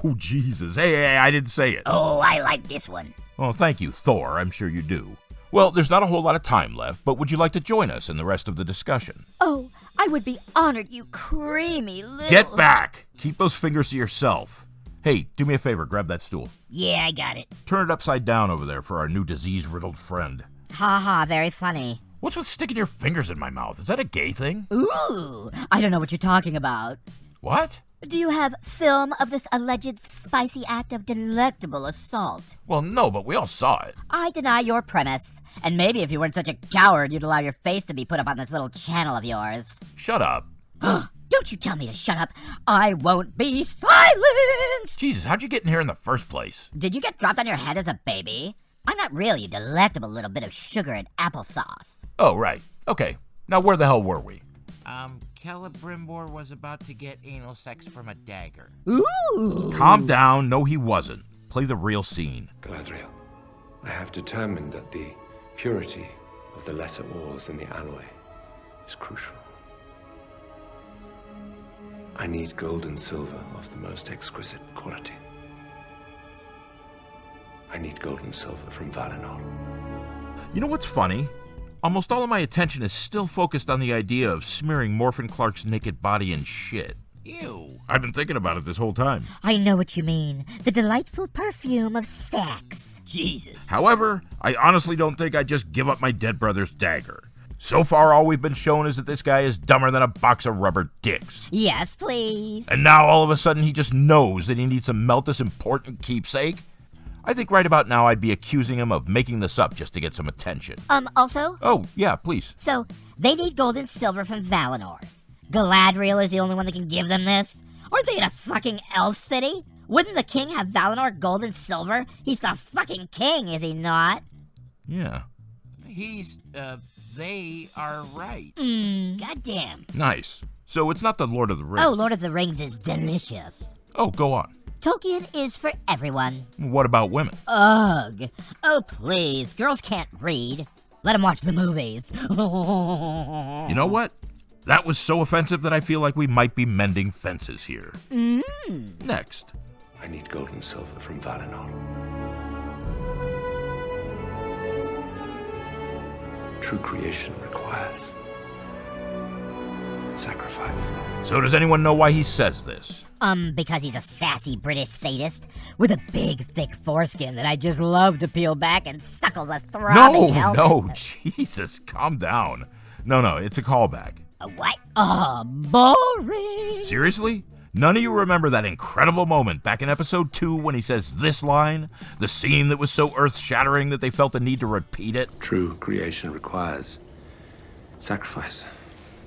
Speaker 1: Oh, Jesus. Hey, I didn't say it.
Speaker 8: Oh, I like this one.
Speaker 1: Oh, thank you, Thor. I'm sure you do. Well, there's not a whole lot of time left, but would you like to join us in the rest of the discussion?
Speaker 11: Oh, I would be honored, you creamy little...
Speaker 1: Get back! Keep those fingers to yourself. Hey, do me a favor, grab that stool.
Speaker 8: Yeah, I got it.
Speaker 1: Turn it upside down over there for our new disease-riddled friend.
Speaker 11: Ha ha, very funny.
Speaker 1: What's with sticking your fingers in my mouth? Is that a gay thing?
Speaker 11: Ooh, I don't know what you're talking about.
Speaker 1: What?
Speaker 11: Do you have film of this alleged spicy act of delectable assault?
Speaker 1: Well, no, but we all saw it.
Speaker 11: I deny your premise. And maybe if you weren't such a coward, you'd allow your face to be put up on this little channel of yours.
Speaker 1: Shut up.
Speaker 11: Don't you tell me to shut up. I won't be silenced.
Speaker 1: Jesus, how'd you get in here in the first place?
Speaker 11: Did you get dropped on your head as a baby? I'm not really a delectable little bit of sugar and applesauce.
Speaker 1: Oh, right. Okay. Now where the hell were we?
Speaker 4: Celebrimbor was about to get anal sex from a dagger.
Speaker 11: Ooh!
Speaker 1: Calm down. No, he wasn't. Play the real scene.
Speaker 12: Galadriel, I have determined that the purity of the lesser ores in the alloy is crucial. I need gold and silver of the most exquisite quality. I need gold and silver from Valinor.
Speaker 1: You know what's funny? Almost all of my attention is still focused on the idea of smearing Morphin Clark's naked body in shit.
Speaker 4: Ew.
Speaker 1: I've been thinking about it this whole time.
Speaker 11: I know what you mean. The delightful perfume of sex.
Speaker 3: Jesus.
Speaker 1: However, I honestly don't think I'd just give up my dead brother's dagger. So far, all we've been shown is that this guy is dumber than a box of rubber dicks.
Speaker 11: Yes, please.
Speaker 1: And now, all of a sudden, he just knows that he needs to melt this important keepsake? I think right about now I'd be accusing him of making this up just to get some attention.
Speaker 11: Also?
Speaker 1: Oh, yeah, please.
Speaker 11: So, they need gold and silver from Valinor. Galadriel is the only one that can give them this? Aren't they in a fucking elf city? Wouldn't the king have Valinor gold and silver? He's the fucking king, is he not?
Speaker 1: Yeah.
Speaker 4: They are right.
Speaker 11: Goddamn.
Speaker 1: Nice. So it's not the Lord of the Rings.
Speaker 11: Oh, Lord of the Rings is delicious.
Speaker 1: Oh, go on.
Speaker 11: Tolkien is for everyone.
Speaker 1: What about women?
Speaker 11: Ugh. Oh, please. Girls can't read. Let them watch the movies.
Speaker 1: You know what? That was so offensive that I feel like we might be mending fences here. Next.
Speaker 12: I need gold and silver from Valinor. True creation requires sacrifice.
Speaker 1: So does anyone know why he says this?
Speaker 11: Because he's a sassy British sadist with a big, thick foreskin that I just love to peel back and suckle the throbbing helmet.
Speaker 1: No, Jesus, calm down. No, it's a callback.
Speaker 11: A what? Oh, boring.
Speaker 1: Seriously? None of you remember that incredible moment back in episode 2 when he says this line? The scene that was so earth-shattering that they felt the need to repeat it?
Speaker 12: True creation requires sacrifice.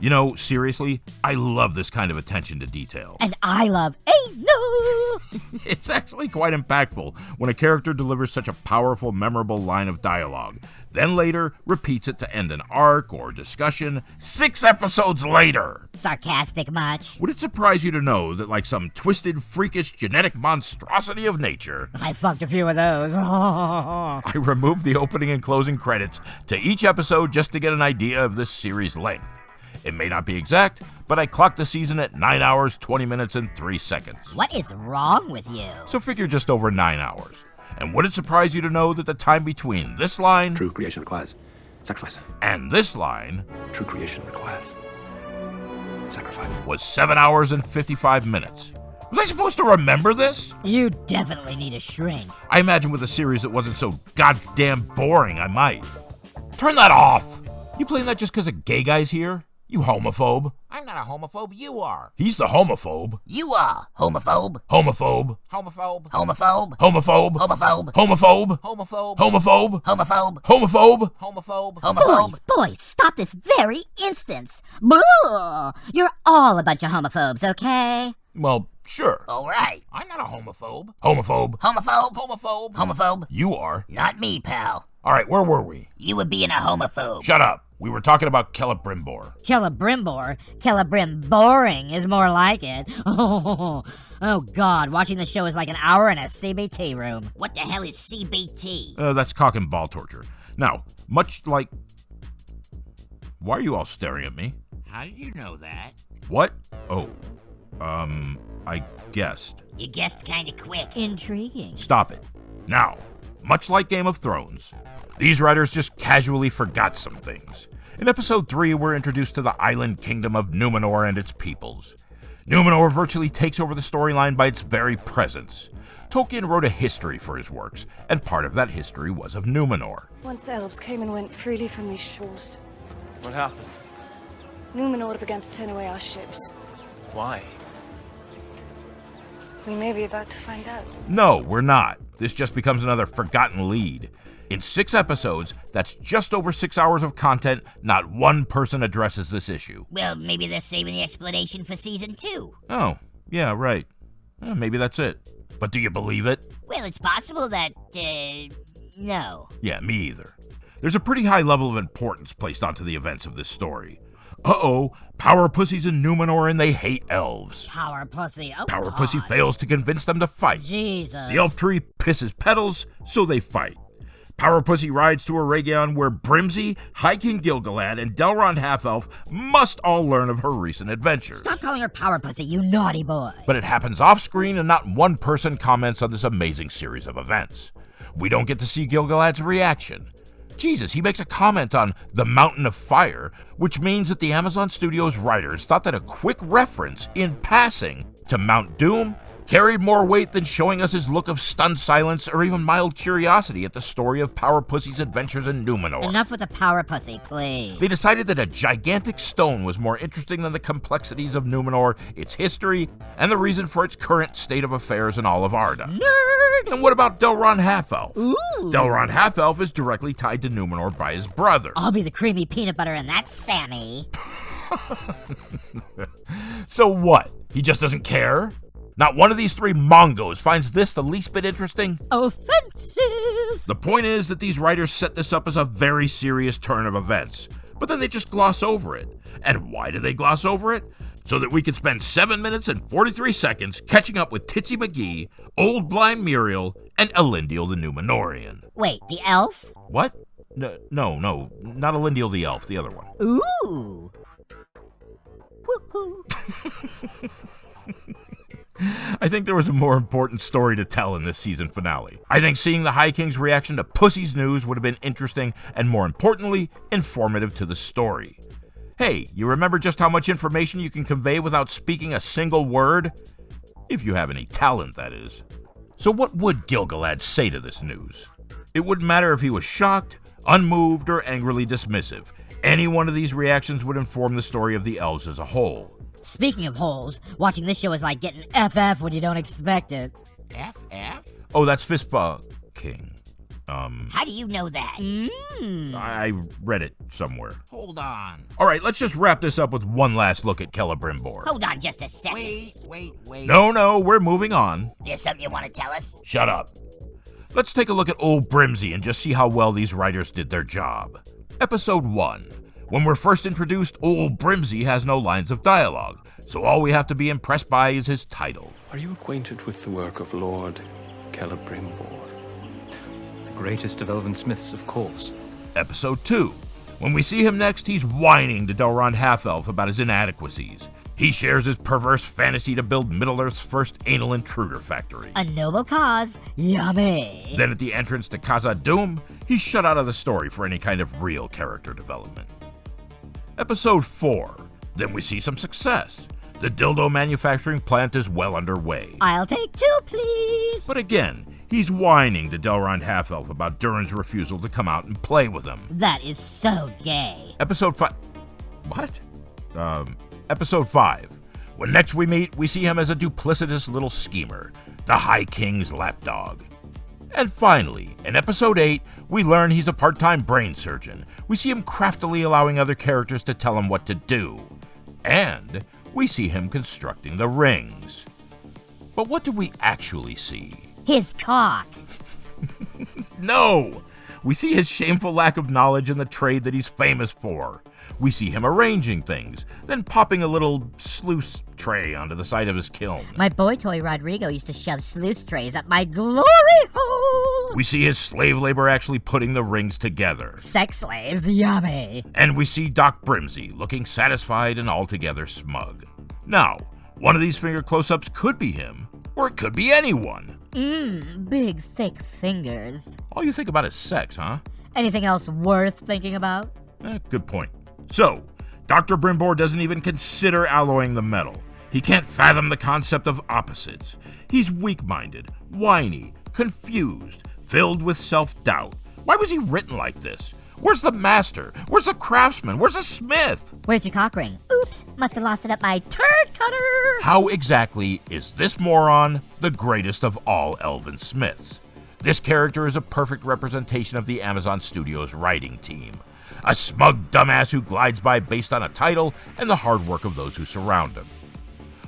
Speaker 1: You know, seriously, I love this kind of attention to detail.
Speaker 11: And I love no.
Speaker 1: It's actually quite impactful when a character delivers such a powerful, memorable line of dialogue, then later repeats it to end an arc or discussion 6 episodes later.
Speaker 11: Sarcastic much?
Speaker 1: Would it surprise you to know that like some twisted, freakish, genetic monstrosity of nature,
Speaker 11: I fucked a few of those.
Speaker 1: I removed the opening and closing credits to each episode just to get an idea of this series' length. It may not be exact, but I clocked the season at 9 hours, 20 minutes, and 3 seconds.
Speaker 11: What is wrong with you?
Speaker 1: So figure just over 9 hours. And would it surprise you to know that the time between this line...
Speaker 12: True creation requires sacrifice.
Speaker 1: ...and this line...
Speaker 12: True creation requires sacrifice.
Speaker 1: ...was 7 hours and 55 minutes. Was I supposed to remember this?
Speaker 11: You definitely need a shrink.
Speaker 1: I imagine with a series that wasn't so goddamn boring, I might. Turn that off! You playing that just because a gay guy's here? You homophobe.
Speaker 4: I'm not a homophobe, you are.
Speaker 1: He's the homophobe.
Speaker 8: You are homophobe.
Speaker 1: Homophobe.
Speaker 4: Homophobe.
Speaker 8: Homophobe.
Speaker 1: Homophobe.
Speaker 8: Homophobe.
Speaker 1: Homophobe.
Speaker 4: Homophobe.
Speaker 1: Homophobe.
Speaker 8: Homophobe.
Speaker 1: Homophobe.
Speaker 4: Homophobe.
Speaker 8: Homophobe.
Speaker 11: Boys, stop this very instance. Blah! You're all a bunch of homophobes, okay?
Speaker 1: Well, sure.
Speaker 8: All right.
Speaker 4: I'm not a homophobe.
Speaker 1: Homophobe.
Speaker 8: Homophobe.
Speaker 4: Homophobe.
Speaker 8: Homophobe.
Speaker 1: You are.
Speaker 8: Not me, pal.
Speaker 1: All right, where were we?
Speaker 8: You were being a homophobe.
Speaker 1: Shut up. We were talking about Celebrimbor.
Speaker 11: Celebrimboring is more like it. Oh, God, watching the show is like an hour in a CBT room.
Speaker 8: What the hell is CBT?
Speaker 1: That's cock and ball torture. Now, much like... Why are you all staring at me?
Speaker 4: How did you know that?
Speaker 1: What? Oh, I guessed.
Speaker 8: You guessed kinda quick.
Speaker 11: Intriguing.
Speaker 1: Stop it. Now, much like Game of Thrones, these writers just casually forgot some things. In episode 3, we're introduced to the island kingdom of Numenor and its peoples. Numenor virtually takes over the storyline by its very presence. Tolkien wrote a history for his works, and part of that history was of Numenor.
Speaker 9: Once elves came and went freely from these shores.
Speaker 7: What happened?
Speaker 9: Numenor began to turn away our ships.
Speaker 7: Why?
Speaker 9: We may be about to find out.
Speaker 1: No, we're not. This just becomes another forgotten lead. In 6 episodes, that's just over 6 hours of content, not one person addresses this issue.
Speaker 8: Well, maybe they're saving the explanation for season 2.
Speaker 1: Oh, yeah, right. Maybe that's it. But do you believe it?
Speaker 8: Well, it's possible that, no.
Speaker 1: Yeah, me either. There's a pretty high level of importance placed onto the events of this story. Uh-oh, Power Pussy's in Numenor and they hate elves.
Speaker 11: Power Pussy, oh
Speaker 1: Power
Speaker 11: God.
Speaker 1: Pussy fails to convince them to fight.
Speaker 11: Jesus.
Speaker 1: The elf tree pisses petals, so they fight. Power Pussy rides to a Rhaegon where Brimsy, High King Gilgalad, and Delrond Half-Elf must all learn of her recent adventures.
Speaker 11: Stop calling her Power Pussy, you naughty boy.
Speaker 1: But it happens off-screen and not one person comments on this amazing series of events. we don't get to see Gil-galad's reaction. Jesus, he makes a comment on the Mountain of Fire, which means that the Amazon Studios writers thought that a quick reference in passing to Mount Doom carried more weight than showing us his look of stunned silence or even mild curiosity at the story of Power Pussy's adventures in Numenor.
Speaker 11: Enough with the Power Pussy, please.
Speaker 1: They decided that a gigantic stone was more interesting than the complexities of Numenor, its history, and the reason for its current state of affairs in all of Arda.
Speaker 11: Nerd!
Speaker 1: And what about Delron Half-Elf?
Speaker 11: Ooh.
Speaker 1: Delron Half-Elf is directly tied to Numenor by his brother.
Speaker 11: I'll be the creamy peanut butter in that, Sammy.
Speaker 1: So what? He just doesn't care? Not one of these three Mongos finds this the least bit interesting?
Speaker 11: Offensive!
Speaker 1: The point is that these writers set this up as a very serious turn of events, but then they just gloss over it. And why do they gloss over it? So that we can spend 7 minutes and 43 seconds catching up with Titsy McGee, Old Blind Muriel, and Elendil the Numenorian.
Speaker 11: Wait, the elf?
Speaker 1: What? No, not Elendil the elf, the other one.
Speaker 11: Ooh! Woohoo!
Speaker 1: I think there was a more important story to tell in this season finale. I think seeing the High King's reaction to Pussy's news would have been interesting and, more importantly, informative to the story. Hey, you remember just how much information you can convey without speaking a single word? If you have any talent, that is. So what would Gil-galad say to this news? It wouldn't matter if he was shocked, unmoved, or angrily dismissive. Any one of these reactions would inform the story of the elves as a whole.
Speaker 11: Speaking of holes, watching this show is like getting FF when you don't expect it.
Speaker 4: FF?
Speaker 1: Oh, that's fist fucking.
Speaker 8: How do you know that?
Speaker 1: I read it somewhere.
Speaker 4: Hold on.
Speaker 1: All right, let's just wrap this up with one last look at Celebrimbor.
Speaker 8: Hold on just a second.
Speaker 4: Wait.
Speaker 1: No, we're moving on.
Speaker 8: There's something you want to tell us?
Speaker 1: Shut up. Let's take a look at Old Brimsy and just see how well these writers did their job. Episode 1. When we're first introduced, Old Brimsy has no lines of dialogue, so all we have to be impressed by is his title.
Speaker 12: Are you acquainted with the work of Lord Celebrimbor?
Speaker 14: The greatest of elven smiths, of course.
Speaker 1: Episode 2. When we see him next, he's whining to Delron Half-Elf about his inadequacies. He shares his perverse fantasy to build Middle-earth's first anal intruder factory.
Speaker 11: A noble cause. Yummy.
Speaker 1: Then at the entrance to Khazad-dûm, he's shut out of the story for any kind of real character development. Episode 4. Then we see some success. The dildo manufacturing plant is well underway.
Speaker 11: I'll take 2, please.
Speaker 1: But again, he's whining to Delron Half-Elf about Durin's refusal to come out and play with him.
Speaker 11: That is so gay.
Speaker 1: Episode 5. What? Episode 5. When next we meet, we see him as a duplicitous little schemer, the High King's lapdog. And finally, in Episode 8, we learn he's a part-time brain surgeon. We see him craftily allowing other characters to tell him what to do. And we see him constructing the rings. But what do we actually see?
Speaker 11: His cock.
Speaker 1: No! We see his shameful lack of knowledge in the trade that he's famous for. We see him arranging things, then popping a little sluice tray onto the side of his kiln.
Speaker 11: My boy toy Rodrigo used to shove sluice trays up my glory hole.
Speaker 1: We see his slave labor actually putting the rings together.
Speaker 11: Sex slaves, yummy.
Speaker 1: And we see Doc Brimsy looking satisfied and altogether smug. Now, one of these finger close-ups could be him, or it could be anyone.
Speaker 11: Big thick fingers.
Speaker 1: All you think about is sex, huh?
Speaker 11: Anything else worth thinking about?
Speaker 1: Good point. So, Dr. Brimbor doesn't even consider alloying the metal. He can't fathom the concept of opposites. He's weak-minded, whiny, confused, filled with self-doubt. Why was he written like this? Where's the master? Where's the craftsman? Where's the smith?
Speaker 11: Where's your cock ring? Oops, must have lost it at my turd cutter.
Speaker 1: How exactly is this moron the greatest of all elven smiths? This character is a perfect representation of the Amazon Studios writing team. A smug dumbass who glides by based on a title and the hard work of those who surround him.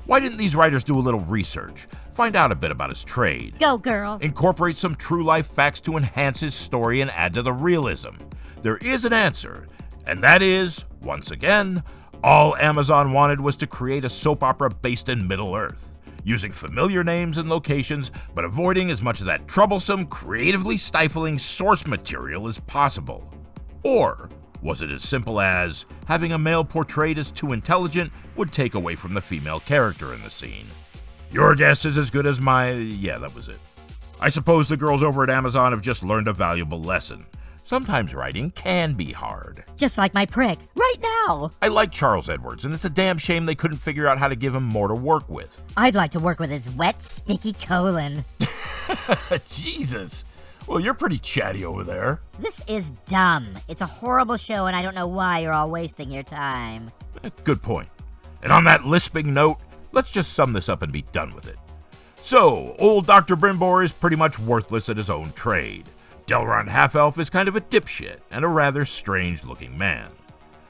Speaker 1: Why didn't these writers do a little research, find out a bit about his trade?
Speaker 11: Go, girl.
Speaker 1: Incorporate some true-life facts to enhance his story and add to the realism. There is an answer, and that is, once again, all Amazon wanted was to create a soap opera based in Middle-earth, using familiar names and locations, but avoiding as much of that troublesome, creatively stifling source material as possible. Or was it as simple as having a male portrayed as too intelligent would take away from the female character in the scene? Your guess is as good as my... Yeah, that was it. I suppose the girls over at Amazon have just learned a valuable lesson. Sometimes writing can be hard.
Speaker 11: Just like my prick, right now.
Speaker 1: I like Charles Edwards, and it's a damn shame they couldn't figure out how to give him more to work with.
Speaker 11: I'd like to work with his wet, sticky colon.
Speaker 1: Jesus. Well, you're pretty chatty over there.
Speaker 11: This is dumb. It's a horrible show, and I don't know why you're all wasting your time.
Speaker 1: Good point. And on that lisping note, let's just sum this up and be done with it. So, old Dr. Brimbor is pretty much worthless at his own trade. Delron Half-Elf is kind of a dipshit and a rather strange-looking man.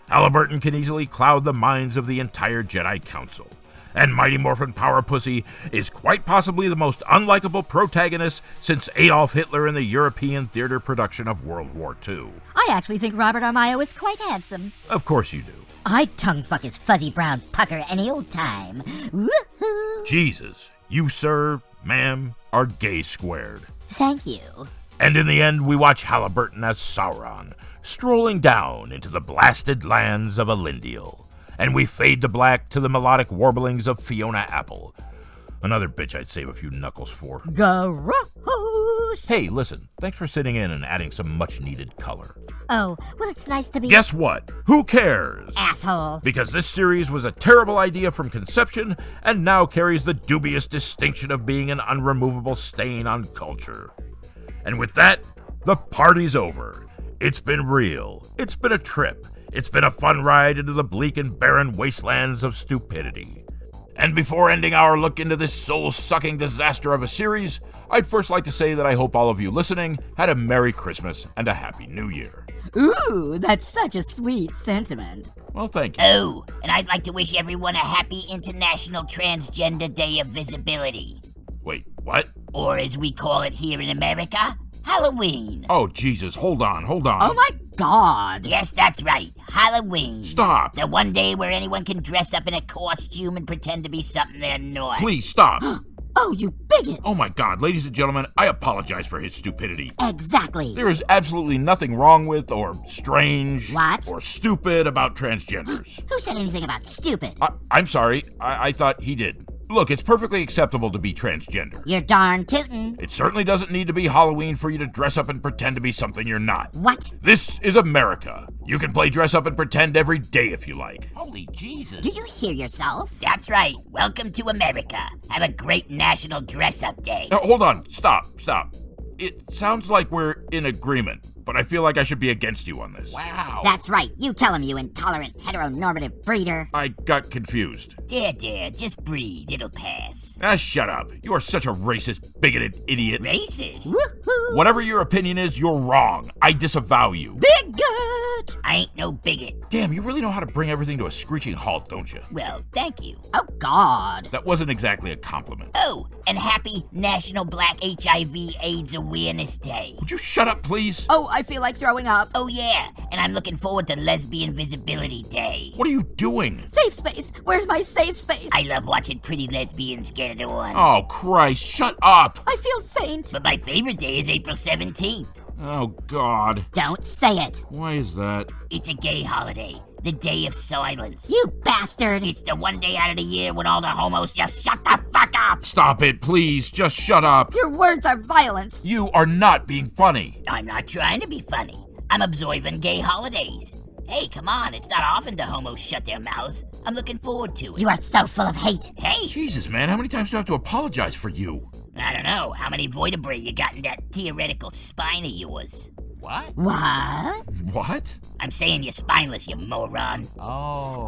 Speaker 1: Halliburton can easily cloud the minds of the entire Jedi Council. And Mighty Morphin Power Pussy is quite possibly the most unlikable protagonist since Adolf Hitler in the European theater production of World War II.
Speaker 11: I actually think Robert Armayo is quite handsome.
Speaker 1: Of course you do.
Speaker 11: I'd tongue fuck his fuzzy brown pucker any old time. Woohoo!
Speaker 1: Jesus, you, sir, ma'am, are gay squared.
Speaker 11: Thank you.
Speaker 1: And in the end, we watch Halliburton as Sauron, strolling down into the blasted lands of Elendil. And we fade to black to the melodic warblings of Fiona Apple. Another bitch I'd save a few knuckles for.
Speaker 11: Gross!
Speaker 1: Hey, listen, thanks for sitting in and adding some much-needed color.
Speaker 11: Oh, well, it's nice to be...
Speaker 1: Guess what? Who cares?
Speaker 11: Asshole.
Speaker 1: Because this series was a terrible idea from conception and now carries the dubious distinction of being an unremovable stain on culture. And with that, the party's over. It's been real. It's been a trip. It's been a fun ride into the bleak and barren wastelands of stupidity. And before ending our look into this soul-sucking disaster of a series, I'd first like to say that I hope all of you listening had a Merry Christmas and a Happy New Year.
Speaker 11: Ooh, that's such a sweet sentiment.
Speaker 1: Well, thank you.
Speaker 8: Oh, and I'd like to wish everyone a happy International Transgender Day of Visibility.
Speaker 1: Wait, what?
Speaker 8: Or as we call it here in America, Halloween.
Speaker 1: Oh, Jesus, hold on.
Speaker 11: Oh my God.
Speaker 8: Yes, that's right, Halloween.
Speaker 1: Stop.
Speaker 8: The one day where anyone can dress up in a costume and pretend to be something they're not.
Speaker 1: Please stop.
Speaker 11: Oh, you bigot.
Speaker 1: Oh my God, ladies and gentlemen, I apologize for his stupidity.
Speaker 11: Exactly.
Speaker 1: There is absolutely nothing wrong with or strange
Speaker 11: What?
Speaker 1: or stupid about transgenders.
Speaker 11: Who said anything about stupid?
Speaker 1: I'm sorry, I thought he did. Look, it's perfectly acceptable to be transgender.
Speaker 11: You're darn tootin'.
Speaker 1: It certainly doesn't need to be Halloween for you to dress up and pretend to be something you're not.
Speaker 11: What?
Speaker 1: This is America. You can play dress up and pretend every day if you like.
Speaker 8: Holy Jesus.
Speaker 11: Do you hear yourself?
Speaker 8: That's right. Welcome to America. Have a great National Dress-Up Day.
Speaker 1: Now, hold on. Stop. It sounds like we're in agreement, but I feel like I should be against you on this.
Speaker 8: Wow.
Speaker 11: That's right. You tell him, you intolerant, heteronormative breeder.
Speaker 1: I got confused.
Speaker 8: There, just breathe. It'll pass.
Speaker 1: Shut up. You are such a racist, bigoted idiot.
Speaker 8: Racist?
Speaker 11: Woohoo!
Speaker 1: Whatever your opinion is, you're wrong. I disavow you.
Speaker 11: Bigot!
Speaker 8: I ain't no bigot.
Speaker 1: Damn, you really know how to bring everything to a screeching halt, don't you?
Speaker 8: Well, thank you.
Speaker 11: Oh, God.
Speaker 1: That wasn't exactly a compliment.
Speaker 8: Oh, and happy National Black HIV/AIDS Awareness Day.
Speaker 1: Would you shut up, please?
Speaker 11: Oh, I feel like throwing up.
Speaker 8: Oh, yeah, and I'm looking forward to Lesbian Visibility Day.
Speaker 1: What are you doing?
Speaker 11: Safe space. Where's my safe space?
Speaker 8: I love watching pretty lesbians get it on.
Speaker 1: Oh, Christ, shut up!
Speaker 11: I feel faint.
Speaker 8: But my favorite day is April 17th.
Speaker 1: Oh, God.
Speaker 11: Don't say it.
Speaker 1: Why is that?
Speaker 8: It's a gay holiday. The Day of Silence.
Speaker 11: You bastard!
Speaker 8: It's the one day out of the year when all the homos just shut the fuck up!
Speaker 1: Stop it, please. Just shut up.
Speaker 11: Your words are violence.
Speaker 1: You are not being funny.
Speaker 8: I'm not trying to be funny. I'm observing gay holidays. Hey, come on, it's not often the homos shut their mouths. I'm looking forward to it.
Speaker 11: You are so full of hate.
Speaker 8: Hey!
Speaker 1: Jesus, man, how many times do I have to apologize for you?
Speaker 8: I don't know. How many vertebrae you got in that theoretical spine of yours?
Speaker 4: What?
Speaker 11: What?
Speaker 1: What?
Speaker 8: I'm saying you're spineless, you moron.
Speaker 11: Oh.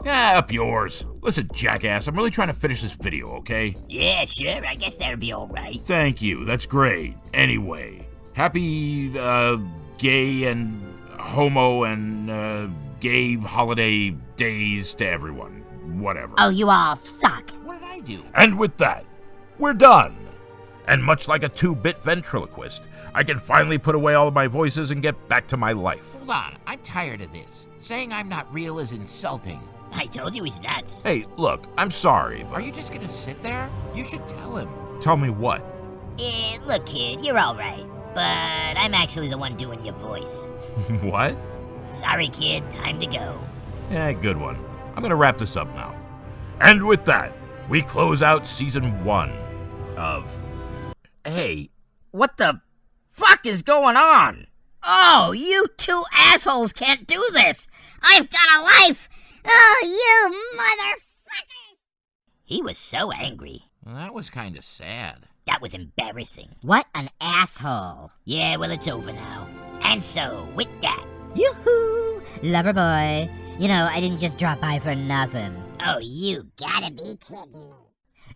Speaker 1: Up yours. Listen, jackass, I'm really trying to finish this video, okay?
Speaker 8: Yeah, sure. I guess that'll be all right.
Speaker 1: Thank you. That's great. Anyway, happy, gay and homo and, gay holiday days to everyone. Whatever.
Speaker 11: Oh, you all suck.
Speaker 4: What did I do?
Speaker 1: And with that, we're done. And much like a 2-bit ventriloquist, I can finally put away all of my voices and get back to my life.
Speaker 4: Hold on, I'm tired of this. Saying I'm not real is insulting.
Speaker 8: I told you he's nuts.
Speaker 1: Hey, look, I'm sorry, but...
Speaker 4: Are you just gonna sit there? You should tell him.
Speaker 1: Tell me what?
Speaker 8: Look, kid, you're all right. But I'm actually the one doing your voice.
Speaker 1: What?
Speaker 8: Sorry, kid. Time to go.
Speaker 1: Yeah, good one. I'm gonna wrap this up now. And with that, we close out Season 1 of Hey.
Speaker 11: What the fuck is going on? Oh, you two assholes can't do this! I've got a life! Oh, you motherfuckers! He was so angry.
Speaker 4: Well, that was kind of sad.
Speaker 11: That was embarrassing. What an asshole. Yeah, well, it's over now. And so, with that...
Speaker 5: Yoo-hoo! Lover boy. You know, I didn't just drop by for nothing.
Speaker 11: Oh, you gotta be kidding me.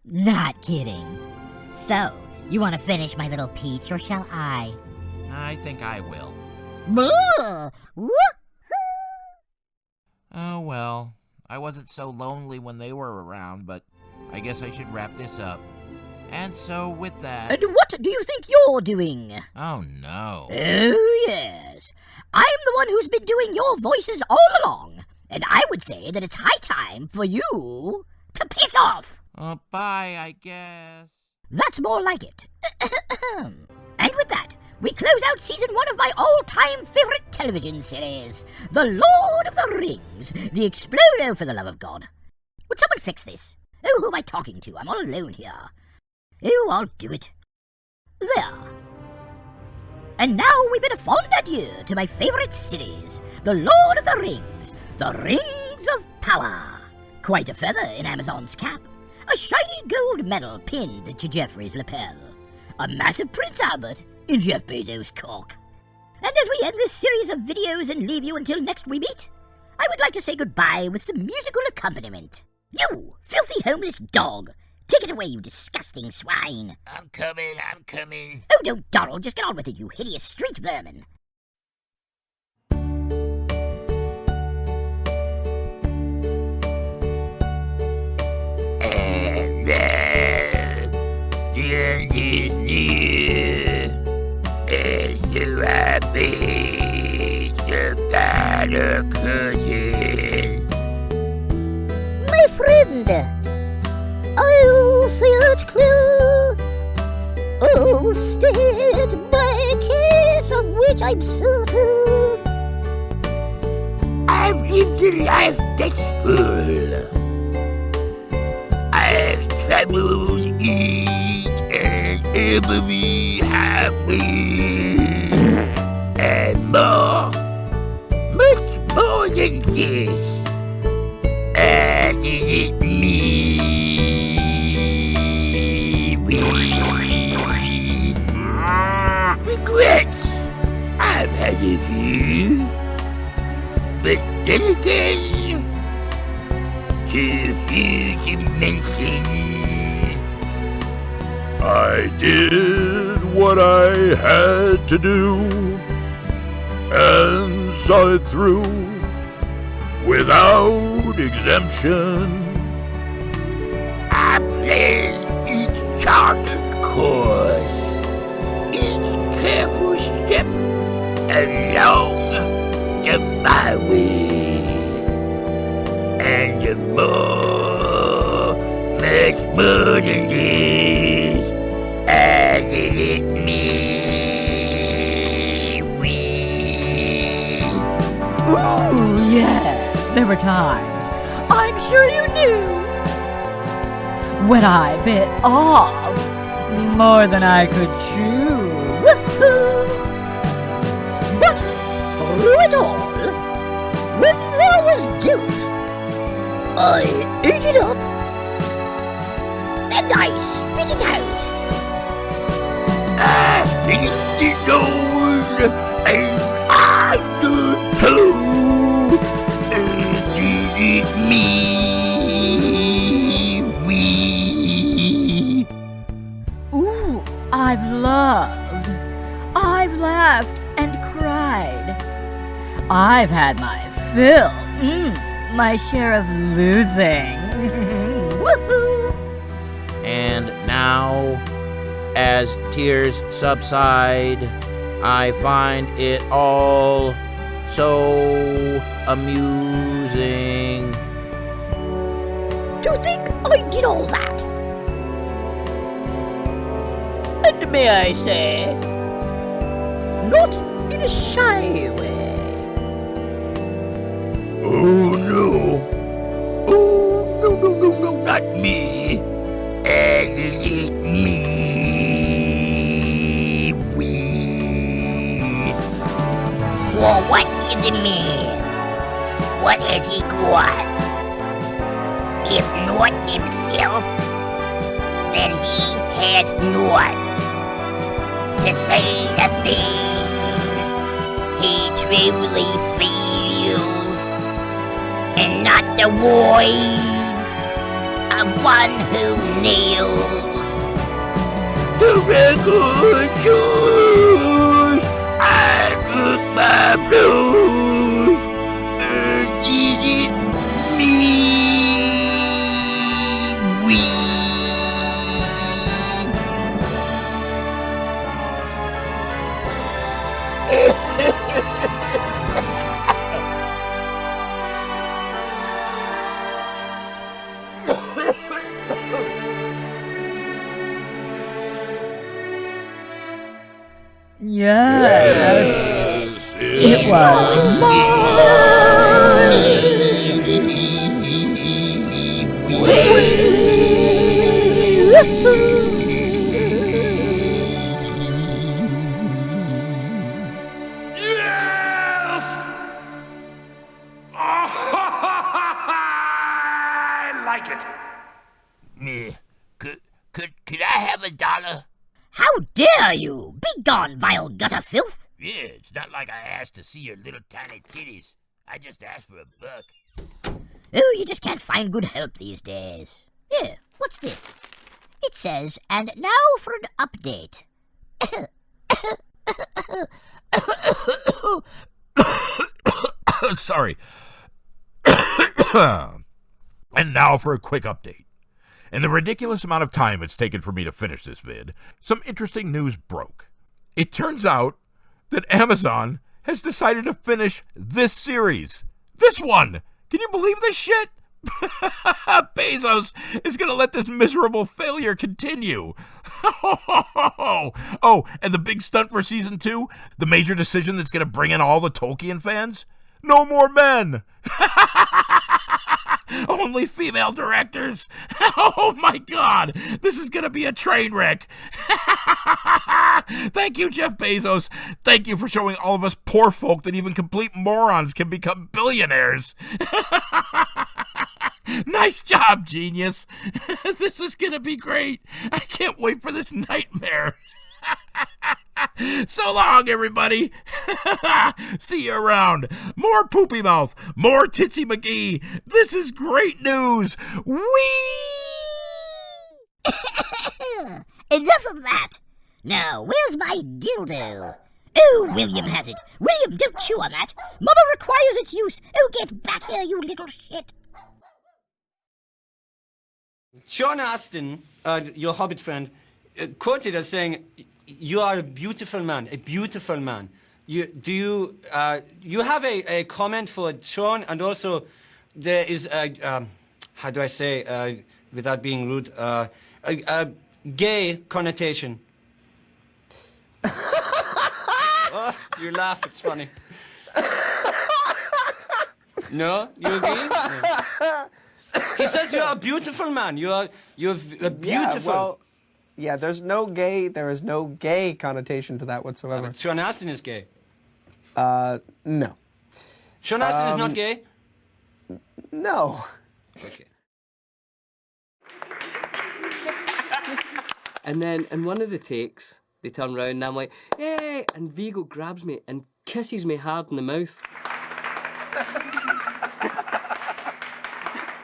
Speaker 5: Not kidding. So, you want to finish my little peach, or shall I?
Speaker 4: I think I will. Oh, well. I wasn't so lonely when they were around, but I guess I should wrap this up. And so, with that...
Speaker 5: And what do you think you're doing?
Speaker 4: Oh, no.
Speaker 5: Oh, yes. I'm the one who's been doing your voices all along. And I would say that it's high time for you to piss off.
Speaker 4: Bye, I guess.
Speaker 5: That's more like it. And with that, we close out Season 1 of my all-time favorite television series, The Lord of the Rings, the Explodo, for the love of God. Would someone fix this? Oh, who am I talking to? I'm all alone here. Oh, I'll do it. There. And now we bid a fond adieu to my favorite series, The Lord of the Rings, The Rings of Power. Quite a feather in Amazon's cap. A shiny gold medal pinned to Jeffrey's lapel. A massive Prince Albert in Jeff Bezos' cock. And as we end this series of videos and leave you until next we meet, I would like to say goodbye with some musical accompaniment. You, filthy homeless dog! Take it away, you disgusting swine!
Speaker 8: I'm coming.
Speaker 5: Oh, don't dawdle, just get on with it, you hideous street vermin!
Speaker 8: And the end is near, and so I face the battle curtain.
Speaker 5: My friend! I'll say it clear. Oh, state my case of which I'm certain.
Speaker 8: I've lived a life that's full. I've traveled each and every highway, and more, much more than this. And it me. Regrets, I've had a few, but then again, too few to mention.
Speaker 10: I did what I had to do and saw it through without exemption.
Speaker 8: I planned each charted course, each careful step along the byway, and the more, much more than this, I did it me.
Speaker 11: Ooh, yes, there were times, I'm sure you knew, when I bit off more than I could chew.
Speaker 5: But through it all, when there was guilt, I ate it up, and I spit it out.
Speaker 8: I finished it all, and I stood tall, and did it me.
Speaker 11: Ooh, I've loved, I've laughed and cried. I've had my fill, my share of losing. Woohoo!
Speaker 4: And now, as tears subside, I find it all so amusing.
Speaker 5: To think I did all that. And may I say, not in a shy way.
Speaker 8: Oh no! Oh no, not me! And it me! what? If not himself, then he has not to say the things he truly feels, and not the voice of one who kneels. The record shows I took my blues, and did it me weak.
Speaker 11: Yes, it was
Speaker 10: I like it.
Speaker 8: Could I have $1?
Speaker 5: How dare you! Be gone, vile gutter filth!
Speaker 4: Yeah, it's not like I asked to see your little tiny titties. I just asked for $1.
Speaker 5: Oh, you just can't find good help these days. Here, what's this? It says, and now for an update.
Speaker 1: Sorry. And now for a quick update. In the ridiculous amount of time it's taken for me to finish this vid, some interesting news broke. It turns out that Amazon has decided to finish this series. This one! Can you believe this shit? Bezos is going to let this miserable failure continue. Oh, and the big stunt for season 2? The major decision that's going to bring in all the Tolkien fans? No more men! Only female directors! Oh my god! This is gonna be a train wreck! Thank you, Jeff Bezos! Thank you for showing all of us poor folk that even complete morons can become billionaires! Nice job, genius! This is gonna be great! I can't wait for this nightmare! So long, everybody. See you around. More Poopy Mouth, more Titsy McGee. This is great news. Whee!
Speaker 5: Enough of that. Now, where's my dildo? Oh, William has it. William, don't chew on that. Mama requires its use. Oh, get back here, you little shit.
Speaker 18: Sean Astin, your Hobbit friend, quoted as saying, "You are a beautiful man, a beautiful man." You have a comment for Sean, and also there is a how do I say without being rude, a gay connotation. Oh, you laugh, it's funny. No, you agree? No. He says you are a beautiful man. You're beautiful.
Speaker 19: Yeah, well, yeah, there is no gay connotation to that whatsoever.
Speaker 18: Sean Astin is gay.
Speaker 19: No.
Speaker 18: Sean Astin is not gay?
Speaker 19: No.
Speaker 18: Okay.
Speaker 20: And then in one of the takes, they turn around and I'm like, "Yay!" And Viggo grabs me and kisses me hard in the mouth.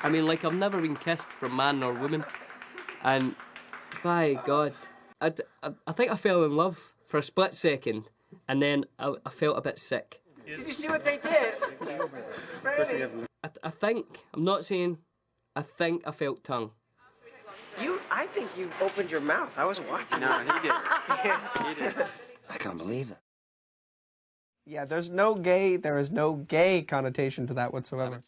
Speaker 20: I mean, like, I've never been kissed from man or woman. And, by God, I think I fell in love for a split second, and then I felt a bit sick.
Speaker 21: Did you see what they did?
Speaker 20: I think, I'm not saying, I think I felt tongue.
Speaker 21: I think you opened your mouth. I was watching. No, he did. He did. I can't believe it.
Speaker 19: Yeah, there is no gay connotation to that whatsoever.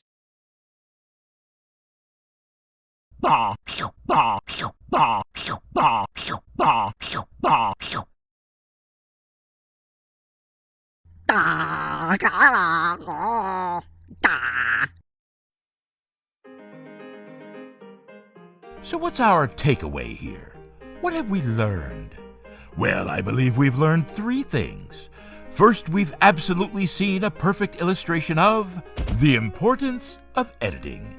Speaker 1: So what's our takeaway here? What have we learned? Well, I believe we've learned 3 things. First, we've absolutely seen a perfect illustration of the importance of editing.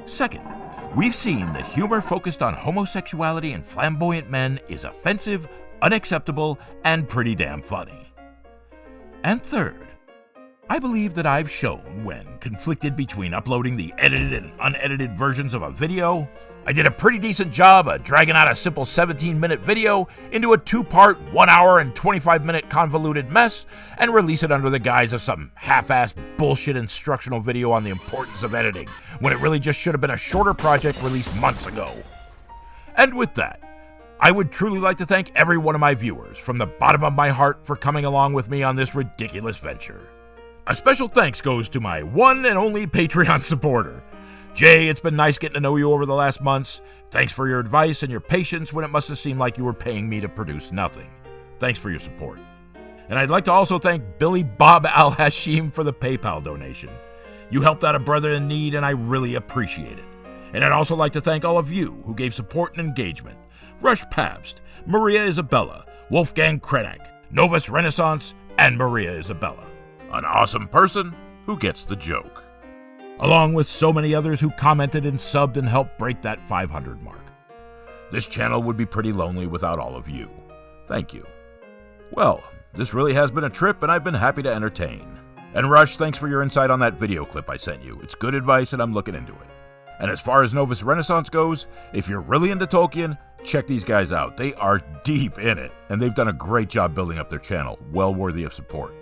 Speaker 1: Second, we've seen that humor focused on homosexuality and flamboyant men is offensive, unacceptable, and pretty damn funny. And third, I believe that I've shown, when conflicted between uploading the edited and unedited versions of a video, I did a pretty decent job of dragging out a simple 17-minute video into a 2-part, 1 hour and 25-minute convoluted mess and release it under the guise of some half-assed bullshit instructional video on the importance of editing, when it really just should have been a shorter project released months ago. And with that, I would truly like to thank every one of my viewers from the bottom of my heart for coming along with me on this ridiculous venture. A special thanks goes to my one and only Patreon supporter. Jay, it's been nice getting to know you over the last months. Thanks for your advice and your patience when it must have seemed like you were paying me to produce nothing. Thanks for your support. And I'd like to also thank Billy Bob Al-Hashim for the PayPal donation. You helped out a brother in need, and I really appreciate it. And I'd also like to thank all of you who gave support and engagement. Rush Pabst, Maria Isabella, Wolfgang Krenak, Novus Renaissance, and Maria Isabella. An awesome person who gets the joke. Along with so many others who commented and subbed and helped break that 500 mark. This channel would be pretty lonely without all of you. Thank you. Well, this really has been a trip, and I've been happy to entertain. And Rush, thanks for your insight on that video clip I sent you. It's good advice, and I'm looking into it. And as far as Novus Renaissance goes, if you're really into Tolkien, check these guys out. They are deep in it, and they've done a great job building up their channel, well worthy of support.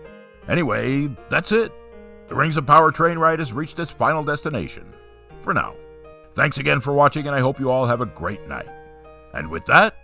Speaker 1: Anyway, that's it. The Rings of Power train ride has reached its final destination. For now. Thanks again for watching, and I hope you all have a great night. And with that,